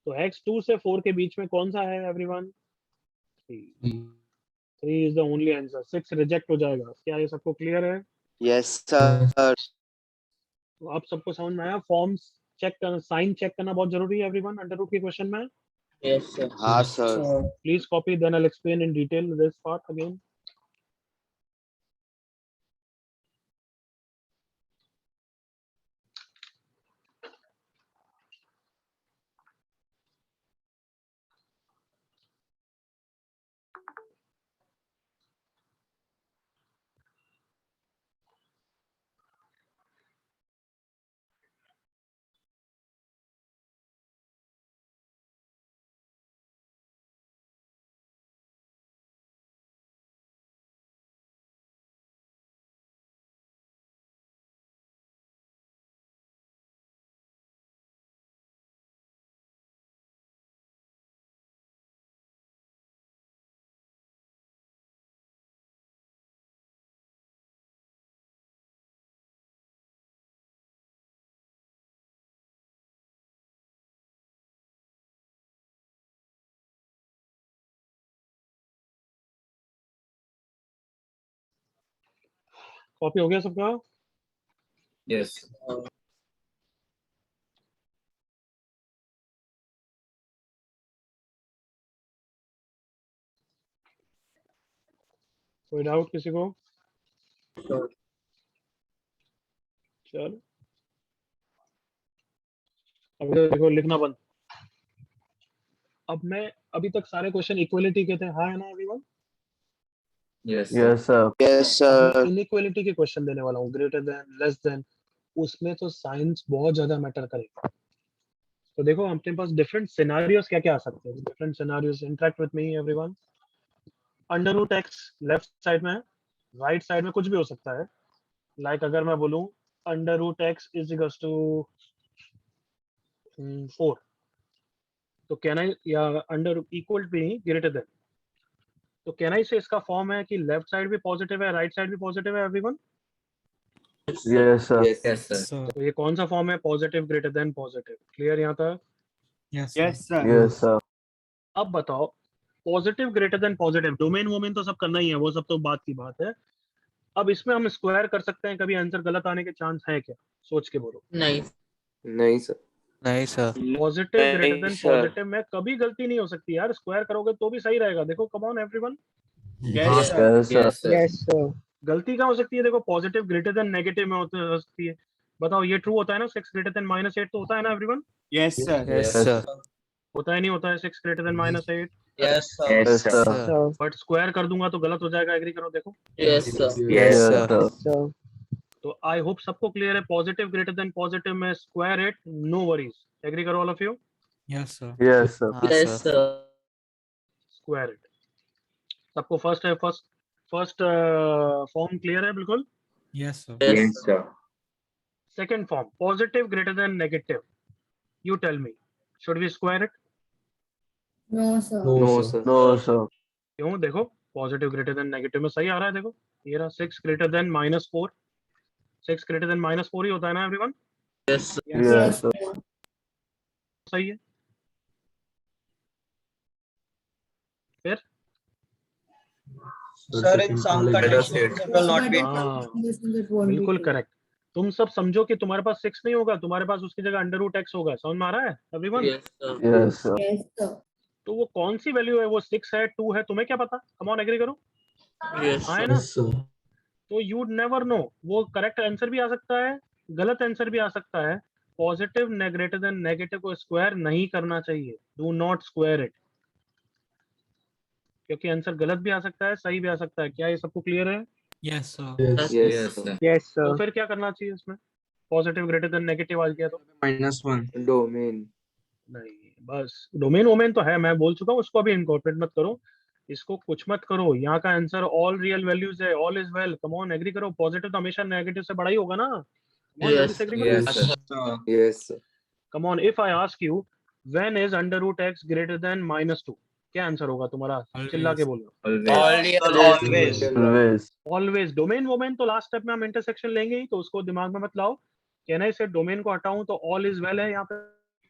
S1: तो x 2 से 4 के बीच में कौन सा है everyone? 3 is the only answer. 6 reject हो जाएगा. क्या ये सबको क्लियर है?
S8: Yes, sir.
S1: तो आप सबको समझ में आया. फॉर्म्स चेक करना, साइन चेक करना बहुत जरूरी है एवरीवन अंडर रूट के क्वेश्चन में.
S3: Yes, sir.
S8: हाँ, sir.
S1: Please copy, then I will explain in detail this part again. Copy हो गया सबका?
S8: Yes.
S1: कोई डाउट किसी को? चलो अब देखो लिखना बंद. अब मैं अभी तक सारे क्वेश्चन इक्वलिटी के थे. हाँ है ना everyone?
S8: Yes, sir.
S2: yes sir
S8: Yes, sir.
S1: Inequality के क्वेश्चन देने वाला हूँ. ग्रेटर देन, लेस देन, उसमें तो साइंस बहुत ज्यादा मैटर करेगा. तो देखो अपने पास डिफरेंट सिनेरियोस क्या क्या आ सकते हैं. Different scenarios. Interact with me everyone. Under root x left side में है, राइट साइड में कुछ भी हो सकता है. लाइक अगर मैं बोलूं under root x is equals to 4, तो कैन आई, या under equal to greater than, तो कैन आई से इसका फॉर्म है कि लेफ्ट साइड भी पॉजिटिव है, राइट साइड भी पॉजिटिव है everyone.
S2: yes sir
S8: Yes, yes, sir.
S4: Sir.
S1: तो ये कौन सा फॉर्म है? Positive greater than positive. Clear यहाँ तक?
S4: Yes, sir.
S9: Yes, sir.
S2: yes sir
S1: अब बताओ positive greater than positive. Domain women तो सब करना ही है, वो सब तो बात की बात है. अब इसमें हम स्क्वायर कर सकते हैं. कभी आंसर गलत आने के चांस है क्या? सोच के बोलो.
S3: नहीं.
S8: नहीं, sir.
S5: नहीं sir.
S1: Positive greater then
S8: sir.
S1: Positive में कभी गलती नहीं हो सकती यार. स्क्वायर करोगे तो भी सही रहेगा. देखो कम on everyone.
S9: Yes, sir.
S2: yes sir
S8: Yes, sir.
S1: गलती कहाँ हो सकती है? देखो पॉजिटिव ग्रेटर देन नेगेटिव में हो सकती है. बताओ ये ट्रू होता है ना? 6 ग्रेटर देन -8 तो होता है ना everyone?
S9: Yes, sir.
S5: Yes, sir.
S1: होता है नहीं होता है 6 greater than -8?
S3: Yes, sir.
S8: Yes,
S2: yes
S8: sir.
S2: sir
S1: but square कर दूंगा तो गलत हो जाएगा. एग्री करो. देखो
S3: Yes, sir.
S8: Yes,
S2: yes sir
S1: तो आई होप सबको क्लियर है. पॉजिटिव ग्रेटर देन पॉजिटिव में square it, no worries. Agree करो all of you.
S4: Yes, sir.
S2: yes sir
S3: Yes, sir.
S1: Square it. सबको फर्स्ट है, फर्स्ट फॉर्म क्लियर है बिल्कुल.
S4: Yes, sir.
S8: Yes, sir.
S1: Second form positive greater than negative. You tell me, should we square it?
S8: No, sir.
S2: no sir
S1: क्यों? देखो positive greater than negative में सही आ रहा है. देखो ये रहा 6 ग्रेटर देन -4. 6 ग्रेटर देन -4 ही होता है ना everyone?
S3: Yes, sir.
S2: yes sir
S1: सही है. फिर
S5: Sir, in some conditions it will not be.
S1: हाँ
S8: Conditions it won't be
S1: बिल्कुल
S8: true.
S1: करेक्ट। तुम सब समझो कि तुम्हारे पास 6 नहीं होगा, तुम्हारे पास उसकी जगह अंडर रूट एक्स होगा। समझ में आ रहा है everyone?
S3: Yes, sir.
S2: Yes, sir.
S8: Yes, sir.
S1: तो वो कौन सी वैल्यू है, वो 6 है 2 है, तुम्हें क्या पता? कम ऑन एग्री करो।
S3: Yes,
S1: हाँ है
S3: sir.
S1: ना? तो यू नेवर नो, वो करेक्ट आंसर भी आ सकता है, गलत आंसर भी आ सकता है। पॉजिटिव ग्रेटर देन नेगेटिव को स्क्वायर नहीं करना चाहिए, डू नॉट स्क्वायर इट, क्योंकि आंसर गलत भी आ सकता है, सही भी आ सकता है। क्या ये सबको क्लियर है?
S4: Yes, sir.
S3: Yes, sir.
S5: Yes,
S1: तो फिर क्या करना चाहिए इसमें? पॉजिटिव ग्रेटर देन नेगेटिव आ गया तो
S9: -1.
S8: Domain.
S1: नहीं, बस डोमेन वोमेन तो है, मैं बोल चुका हूँ, उसको अभी इनकॉर्पोरेट मत करो, इसको कुछ मत करो। यहाँ का आंसर ऑल रियल वैल्यूज है, all is well. Come on agree करो, पॉजिटिव तो हमेशा नेगेटिव से बड़ा ही होगा ना। Come on,
S3: Yes,
S1: जल्दी से agree करो।
S8: Yes, sir. Yes, sir.
S1: Come on, if I ask you when is under root x greater than -2, क्या आंसर होगा तुम्हारा?
S4: Always.
S1: चिल्ला के बोलो।
S5: always.
S2: Always.
S1: Always. Domain women तो लास्ट स्टेप में हम इंटरसेक्शन लेंगे ही, तो उसको दिमाग में मत लाओ। कहना इसे डोमेन को हटाऊं तो ऑल इज वेल है यहाँ पे।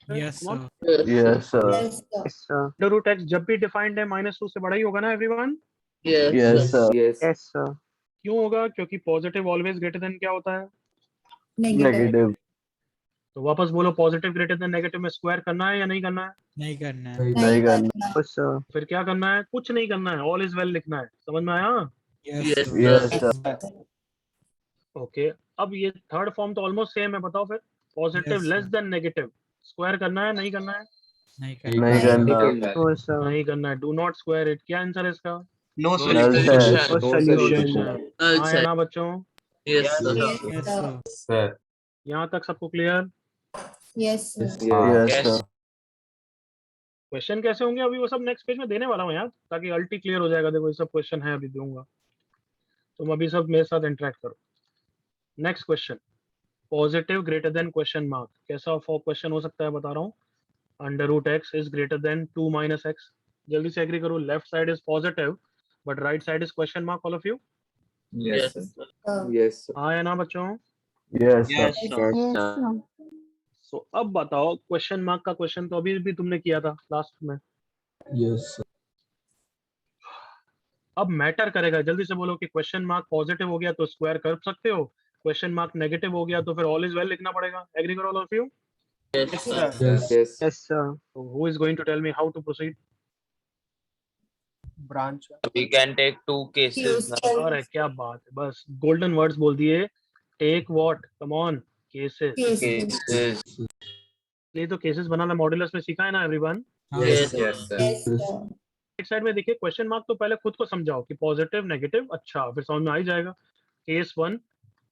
S4: Yes,
S1: Come on.
S4: sir.
S2: Yes, sir.
S8: Yes, sir.
S1: Under root x जब भी डिफाइंड है -2 से बड़ा ही होगा ना everyone?
S3: Yes,
S2: Yes,
S3: sir.
S2: sir.
S8: Yes, sir.
S1: क्यों होगा? क्योंकि पॉजिटिव ऑलवेज ग्रेटर देन क्या होता है?
S8: Negative.
S2: Negative.
S1: तो वापस बोलो, पॉजिटिव ग्रेटर देन नेगेटिव में स्क्वायर करना है या नहीं करना है?
S4: नहीं करना है।
S2: नहीं करना।
S8: Yes, sir.
S1: फिर क्या करना है? कुछ नहीं करना है, ऑल इज वेल लिखना है। समझ में आया?
S4: Yes,
S3: Yes,
S4: sir.
S2: Yes, sir.
S1: Okay, अब ये थर्ड फॉर्म तो ऑलमोस्ट सेम है, बताओ फिर। Positive
S4: Yes,
S1: less
S4: sir.
S1: Then negative square करना है, नहीं करना है?
S4: नहीं करना।
S2: नहीं करना।
S8: No, sir.
S1: नहीं करना है, डू नॉट स्क्वायर इट। क्या आंसर है इसका?
S5: No
S2: Null
S5: solution.
S2: है।
S8: No solution.
S3: Null
S1: हाँ है
S3: set.
S1: ना बच्चों?
S3: Yes,
S5: Yes,
S3: sir.
S8: Yes,
S4: Yes,
S8: sir.
S4: sir.
S6: Sir.
S1: यहाँ तक सबको clear?
S8: Yes, sir.
S2: Yes,
S5: Yes.
S2: sir.
S1: Question कैसे होंगे अभी वो सब नेक्स्ट पेज में देने वाला हूँ यार, ताकि अल्टी क्लियर हो जाएगा। देखो ये सब क्वेश्चन है, अभी दूंगा, तुम अभी सब मेरे साथ इंटरेक्ट करो। Next question, positive greater than question mark. कैसा क्वेश्चन हो सकता है बता रहा हूँ। Under root x is greater than 2 - x। जल्दी से एग्री करो, left side is positive but right side is question mark. All of you?
S3: Yes, sir.
S8: Yes, sir.
S1: हाँ है ना बच्चों?
S2: Yes, sir.
S5: Yes, sir.
S7: Yes, sir.
S1: सो अब बताओ, question mark का क्वेश्चन तो अभी भी तुमने किया था लास्ट में।
S2: Yes, sir.
S1: अब मैटर करेगा, जल्दी से बोलो कि क्वेश्चन मार्क पॉजिटिव हो गया तो स्क्वायर कर सकते हो, क्वेश्चन मार्क नेगेटिव हो गया तो फिर ऑल इज वेल लिखना पड़ेगा। एग्री करो all of you?
S3: Yes, sir.
S2: Yes.
S8: Yes.
S5: Yes, sir.
S1: Who is going to tell me how to proceed?
S5: Branch.
S9: We can take 2 cases.
S8: Case.
S1: अरे क्या बात है, बस गोल्डन वर्ड्स बोल दिए। Take what? Come on, cases.
S8: Cases.
S1: ये तो cases बनाना modulus में सीखा है ना everyone?
S3: Yes, sir.
S8: Yes, sir.
S1: एक साइड में देखिए, क्वेश्चन मार्क तो पहले खुद को समझाओ कि पॉजिटिव नेगेटिव, अच्छा फिर समझ में आ ही जाएगा। Case 1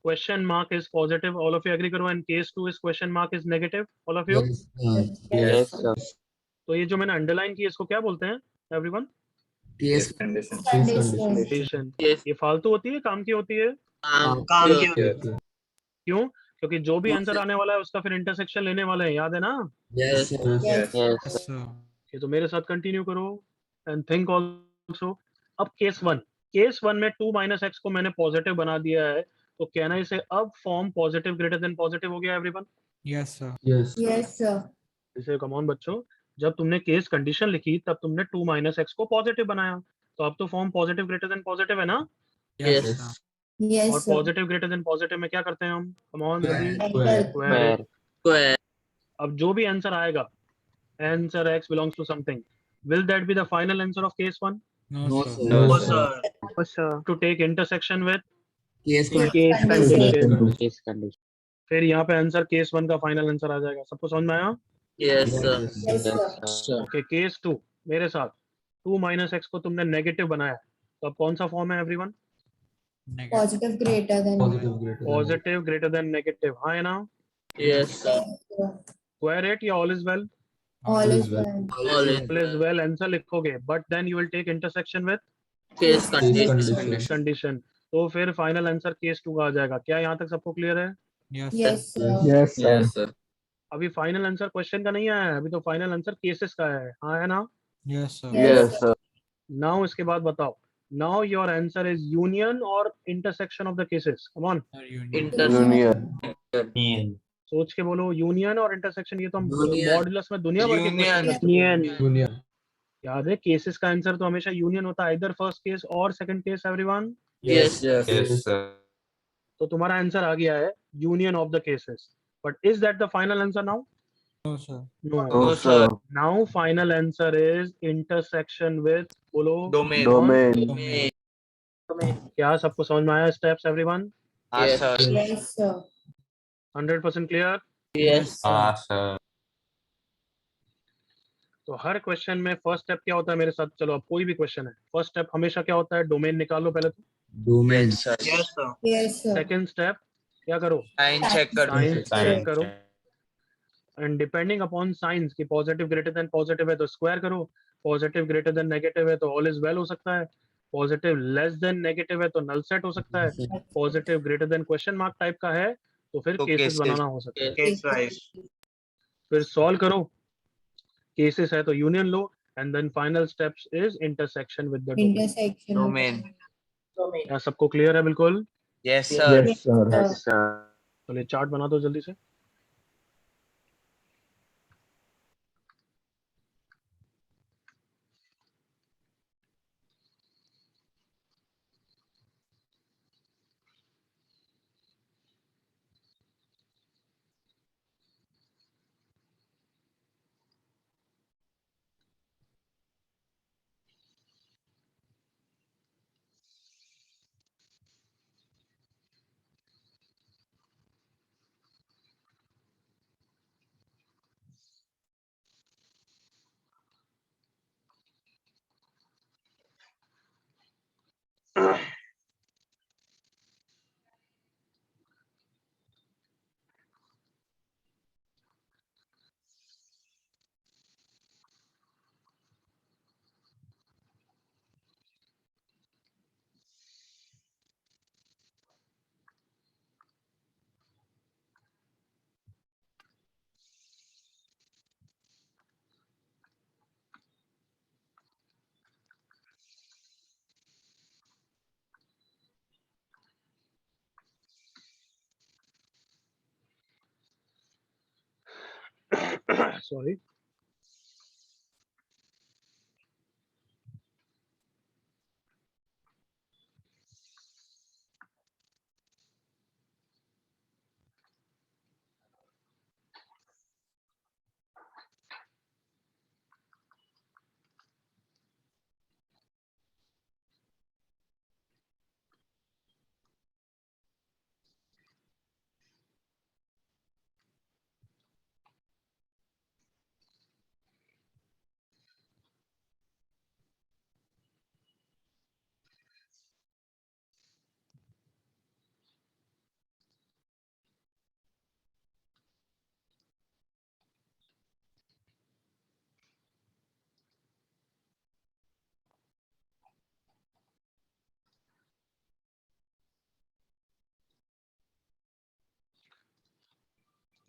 S1: question mark is positive, all of you agree करो, and case 2 is question mark is negative, all of you?
S8: Yes, sir.
S1: तो ये जो मैंने अंडरलाइन की इसको क्या बोलते हैं एवरीवन?
S8: Condition.
S1: कंडीशन।
S3: Yes.
S1: ये फालतू होती है, काम की होती है?
S5: काम की
S1: क्यों? क्योंकि जो भी आंसर आने वाला है उसका फिर इंटरसेक्शन लेने वाले हैं, याद है ना?
S3: Yes, sir.
S8: Yes.
S4: Yes, sir.
S1: ये तो मेरे साथ कंटिन्यू करो एंड थिंक ऑल्सो। अब केस 1 में 2 - x को मैंने पॉजिटिव बना दिया है, तो कहना इसे अब form positive greater than positive हो गया everyone?
S4: Yes, sir.
S2: Yes.
S8: Yes, sir.
S1: इसे कम ऑन बच्चों, जब तुमने केस कंडीशन लिखी तब तुमने 2 - x को पॉजिटिव बनाया, तो अब तो form positive greater than positive है ना?
S4: Yes,
S3: Yes.
S4: sir.
S8: Yes,
S1: और
S8: sir.
S1: Positive greater than positive में क्या करते हैं हम? कम ऑन जल्दी।
S8: Square.
S3: Square.
S1: अब जो भी आंसर आएगा, answer x belongs to something, will that be the final answer of case 1?
S4: No, sir.
S9: No,
S5: No,
S9: sir.
S5: sir.
S8: No, sir.
S1: To take intersection with?
S8: Case
S1: condition. फिर यहाँ पे answer case 1 का final answer आ जाएगा। सबको समझ में आया?
S3: Yes, sir.
S8: Yes, sir.
S1: Okay, case 2 मेरे साथ 2 - x को तुमने नेगेटिव बनाया, तो अब कौन सा फॉर्म है everyone?
S4: Negative.
S8: Positive greater than.
S1: Positive greater than negative, हाँ है ना?
S3: Yes, sir.
S1: स्क्वायर इट या all is well?
S8: All is well.
S3: All is
S1: all is well answer लिखोगे, but then you will take intersection with
S3: case condition.
S1: Condition, तो फिर final answer case 2 का आ जाएगा। क्या यहाँ तक सबको क्लियर है?
S4: Yes,
S8: Yes,
S4: sir.
S8: sir.
S2: Yes, sir.
S3: Yes, sir.
S1: अभी फाइनल आंसर क्वेश्चन का नहीं आया है, अभी तो फाइनल आंसर केसेस का है, हाँ है ना?
S4: Yes, sir.
S2: Yes, sir.
S1: Now इसके बाद बताओ, now your answer is union और intersection of the cases. Come on,
S4: Sir, union.
S3: Intersection.
S2: Union.
S1: सोच के बोलो, यूनियन और इंटरसेक्शन, ये तो हम
S3: Union.
S1: मॉड्यूलस में दुनिया भर के
S9: Union.
S1: Question
S8: Union.
S2: Union.
S1: याद है केसेस का आंसर तो हमेशा यूनियन होता है, इधर फर्स्ट केस और second case everyone.
S3: Yes, sir.
S6: Yes, sir.
S1: तो तुम्हारा आंसर आ गया है union of the cases, but is that the final answer now?
S4: No, sir.
S1: No.
S3: No, sir.
S1: Now final answer is intersection with, बोलो
S9: Domain.
S2: Domain.
S3: Domain.
S1: क्या सबको समझ में आया स्टेप्स एवरीवन?
S9: हाँ
S3: Yes.
S9: Sir.
S8: Yes, sir.
S1: 100% clear?
S3: Yes, sir.
S6: हाँ sir.
S1: तो हर क्वेश्चन में फर्स्ट स्टेप क्या होता है मेरे साथ, चलो अब कोई भी क्वेश्चन है, फर्स्ट स्टेप हमेशा क्या होता है, डोमेन निकालो पहले तो।
S2: Domain.
S9: Yes, sir.
S5: Yes, sir.
S8: Yes, sir.
S1: Second step क्या करो,
S9: Sign check कर दो।
S1: साइन
S8: Sign
S1: चेक करो, एंड डिपेंडिंग अपॉन साइंस की पॉजिटिव ग्रेटर देन पॉजिटिव है तो स्क्वायर करो, पॉजिटिव ग्रेटर देन नेगेटिव है तो ऑल इज वेल हो सकता है, पॉजिटिव लेस देन नेगेटिव है तो नल सेट हो सकता है, positive greater than question mark type का है तो फिर
S9: तो
S1: केसेस
S9: cases।
S1: बनाना हो सकता है।
S3: Yes.
S5: Case wise.
S1: फिर सॉल्व करो, केसेस है तो यूनियन लो, and then final steps is intersection with the domain.
S8: Intersection.
S9: Domain.
S1: क्या सबको क्लियर है बिल्कुल?
S9: Yes, sir.
S2: Yes, sir.
S8: Sir.
S1: चलिए चार्ट बना दो जल्दी से। सॉरी।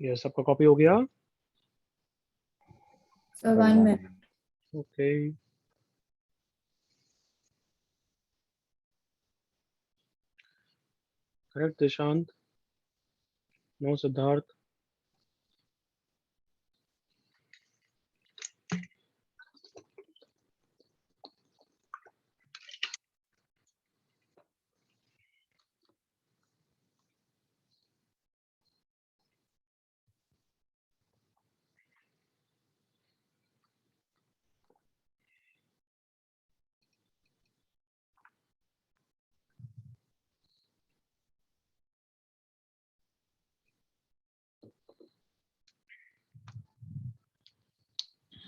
S1: ये सबका कॉपी हो गया?
S8: So 1 minute.
S1: Okay. Correct Dishant, no Siddharth,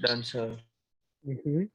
S9: Done, sir.
S1: हम्म,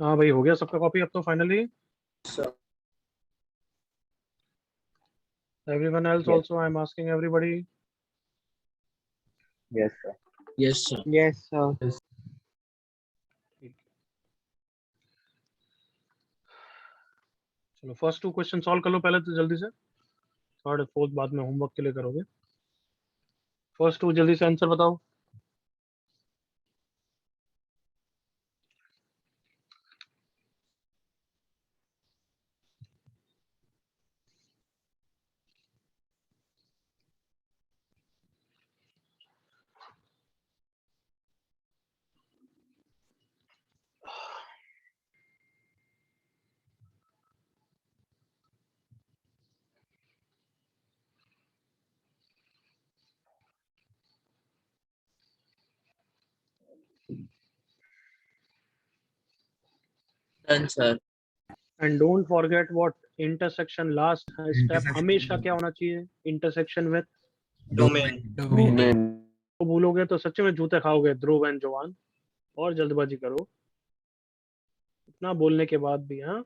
S1: हाँ भाई हो गया सबका कॉपी अब तो finally. Everyone else also, I'm asking everybody.
S2: Yes, sir.
S3: Yes, sir.
S5: Yes, sir.
S1: चलो फर्स्ट 2 क्वेश्चन सॉल्व कर लो पहले तो जल्दी से, थर्ड फोर्थ बाद में होमवर्क के लिए करोगे। फर्स्ट 2 जल्दी से आंसर बताओ।
S3: Done, sir.
S1: And don't forget what intersection last step हमेशा क्या होना चाहिए, intersection with.
S5: Domain.
S4: Domain.
S2: Domain.
S1: तो भूलोगे तो सच्चे में जूते खाओगे ध्रुव एंड जवान। और जल्दबाजी करो इतना बोलने के बाद भी। हाँ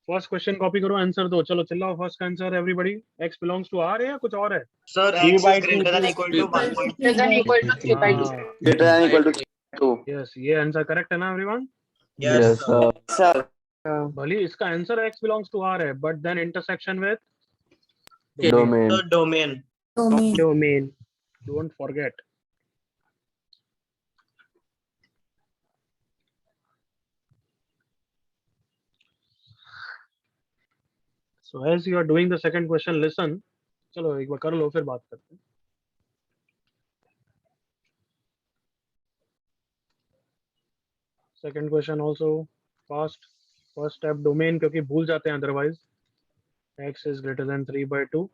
S1: फर्स्ट क्वेश्चन कॉपी करो, आंसर दो। चलो चिल्लाओ, फर्स्ट का answer everybody. x belongs to r है या कुछ और है?
S5: Sir, x is greater than equal to 1.2.
S7: Greater than equal to 3/2.
S1: हाँ
S2: Greater than equal to 2.
S1: Yes, ये आंसर करेक्ट है ना एवरीवन?
S2: Yes, sir.
S5: Sir.
S1: भले इसका आंसर x बिलोंग्स टू r है, but then intersection with
S2: Domain.
S5: Sir, domain.
S8: Domain.
S1: Domain, don't forget. So as you are doing the second question, listen. चलो एक बार कर लो फिर बात करते हैं। Second question also fast. First step domain क्योंकि भूल जाते हैं otherwise. X is greater than 3/2.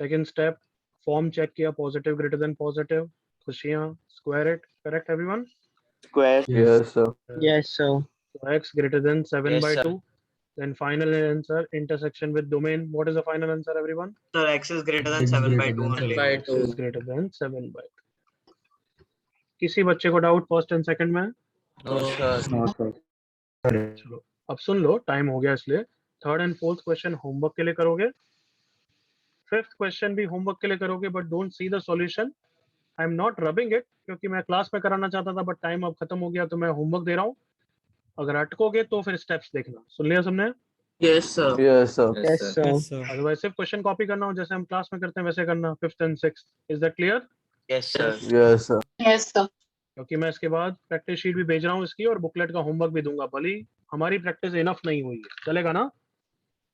S1: Second step form check किया, positive greater than positive. खुशियाँ square it. Correct everyone?
S5: Square.
S2: Yes, sir.
S5: Yes, sir.
S1: So X greater than 7/2.
S9: sir.
S1: Then final answer intersection with domain. What is the final answer everyone?
S5: Sir, x is greater than
S4: X
S5: 7/2
S4: greater than
S5: only.
S3: 7/2.
S1: X is greater than 7/2. किसी बच्चे को doubt first and second में?
S3: No, sir.
S2: No, sir.
S1: चलो अब सुन लो, time हो गया इसलिए। Third and fourth question homework के लिए करोगे, फिफ्थ क्वेश्चन भी होमवर्क के लिए करोगे, but don't see the solution. I am not rubbing it क्योंकि मैं क्लास में कराना चाहता था, बट टाइम अब खत्म हो गया तो मैं होमवर्क दे रहा हूँ। अगर अटकोगे तो फिर स्टेप्स देखना। सुन लिया सबने?
S3: Yes, sir.
S2: Yes, sir.
S5: Yes, sir.
S4: Yes, sir.
S1: Otherwise सिर्फ क्वेश्चन कॉपी करना हो, जैसे हम क्लास में करते हैं वैसे करना, fifth and sixth. Is that clear?
S9: Yes, sir.
S2: Yes, sir.
S7: Yes, sir.
S1: क्योंकि मैं इसके बाद प्रैक्टिस शीट भी भेज रहा हूँ इसकी, और बुकलेट का होमवर्क भी दूंगा। भली हमारी प्रैक्टिस इनफ नहीं हुई है, चलेगा ना?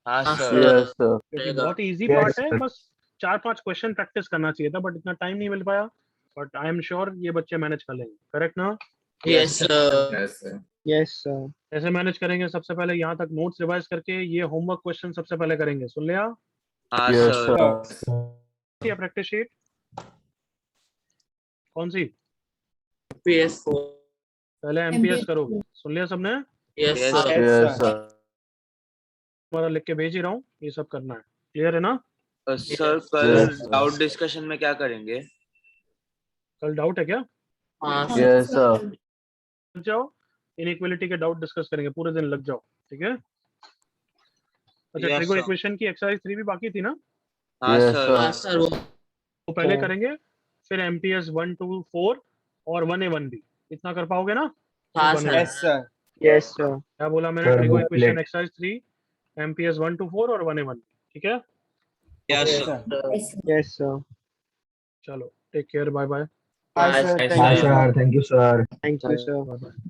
S9: हाँ,
S3: हाँ,
S9: sir.
S3: sir.
S2: Yes, sir.
S1: क्योंकि
S3: चलेगा।
S1: बहुत ही इजी
S2: Yes,
S1: पार्ट है,
S2: sir.
S1: बस 4-5 क्वेश्चन प्रैक्टिस करना चाहिए था, बट इतना टाइम नहीं मिल पाया। बट आई एम श्योर ये बच्चे मैनेज कर लेंगे। करेक्ट ना?
S3: Yes, sir.
S2: Yes, sir.
S5: Yes, sir.
S1: कैसे मैनेज करेंगे? सबसे पहले यहाँ तक नोट्स रिवाइज करके ये होमवर्क क्वेश्चन सबसे पहले करेंगे। सुन लिया?
S9: हाँ,
S2: Yes,
S9: sir.
S2: sir.
S1: या प्रैक्टिस शीट कौन सी?
S3: PS4.
S1: पहले एमपीएस करोगे। सुन लिया सबने?
S3: Yes,
S9: Yes,
S3: sir.
S9: sir.
S2: Yes, sir.
S1: तुम्हारा लिख के भेज ही रहा हूँ, ये सब करना है। क्लियर है ना?
S9: Sir, कल
S2: Yes, sir.
S9: डाउट डिस्कशन में क्या करेंगे?
S1: कल डाउट है क्या?
S3: हाँ, sir.
S2: Yes, sir.
S1: लग जाओ, इनइक्वालिटी के डाउट डिस्कस करेंगे, पूरे दिन लग जाओ। ठीक है? अच्छा,
S5: Yes,
S1: ट्रिगो
S5: sir.
S1: इक्वेशन की एक्सरसाइज 3 भी बाकी थी ना?
S9: हाँ,
S2: Yes,
S9: sir.
S2: sir.
S3: हाँ, sir. वो
S1: वो पहले करेंगे, फिर एमपीएस 1 to 4 और 1A 1B। इतना कर पाओगे ना?
S3: हाँ,
S1: बने।
S3: sir.
S5: Yes, sir. Yes, sir.
S1: क्या बोला मैंने?
S2: Sir,
S1: trigo
S2: booklet.
S1: Equation exercise 3, MPS 1 to 4 और 1A 1B। ठीक है?
S5: Yes,
S3: Yes,
S5: sir.
S3: sir.
S8: Yes, sir.
S5: Yes, sir.
S1: चलो take care, bye bye.
S5: Bye, sir.
S3: Bye,
S5: Thank you.
S2: Thank you, sir.
S5: Thank you, sir.
S1: Bye bye.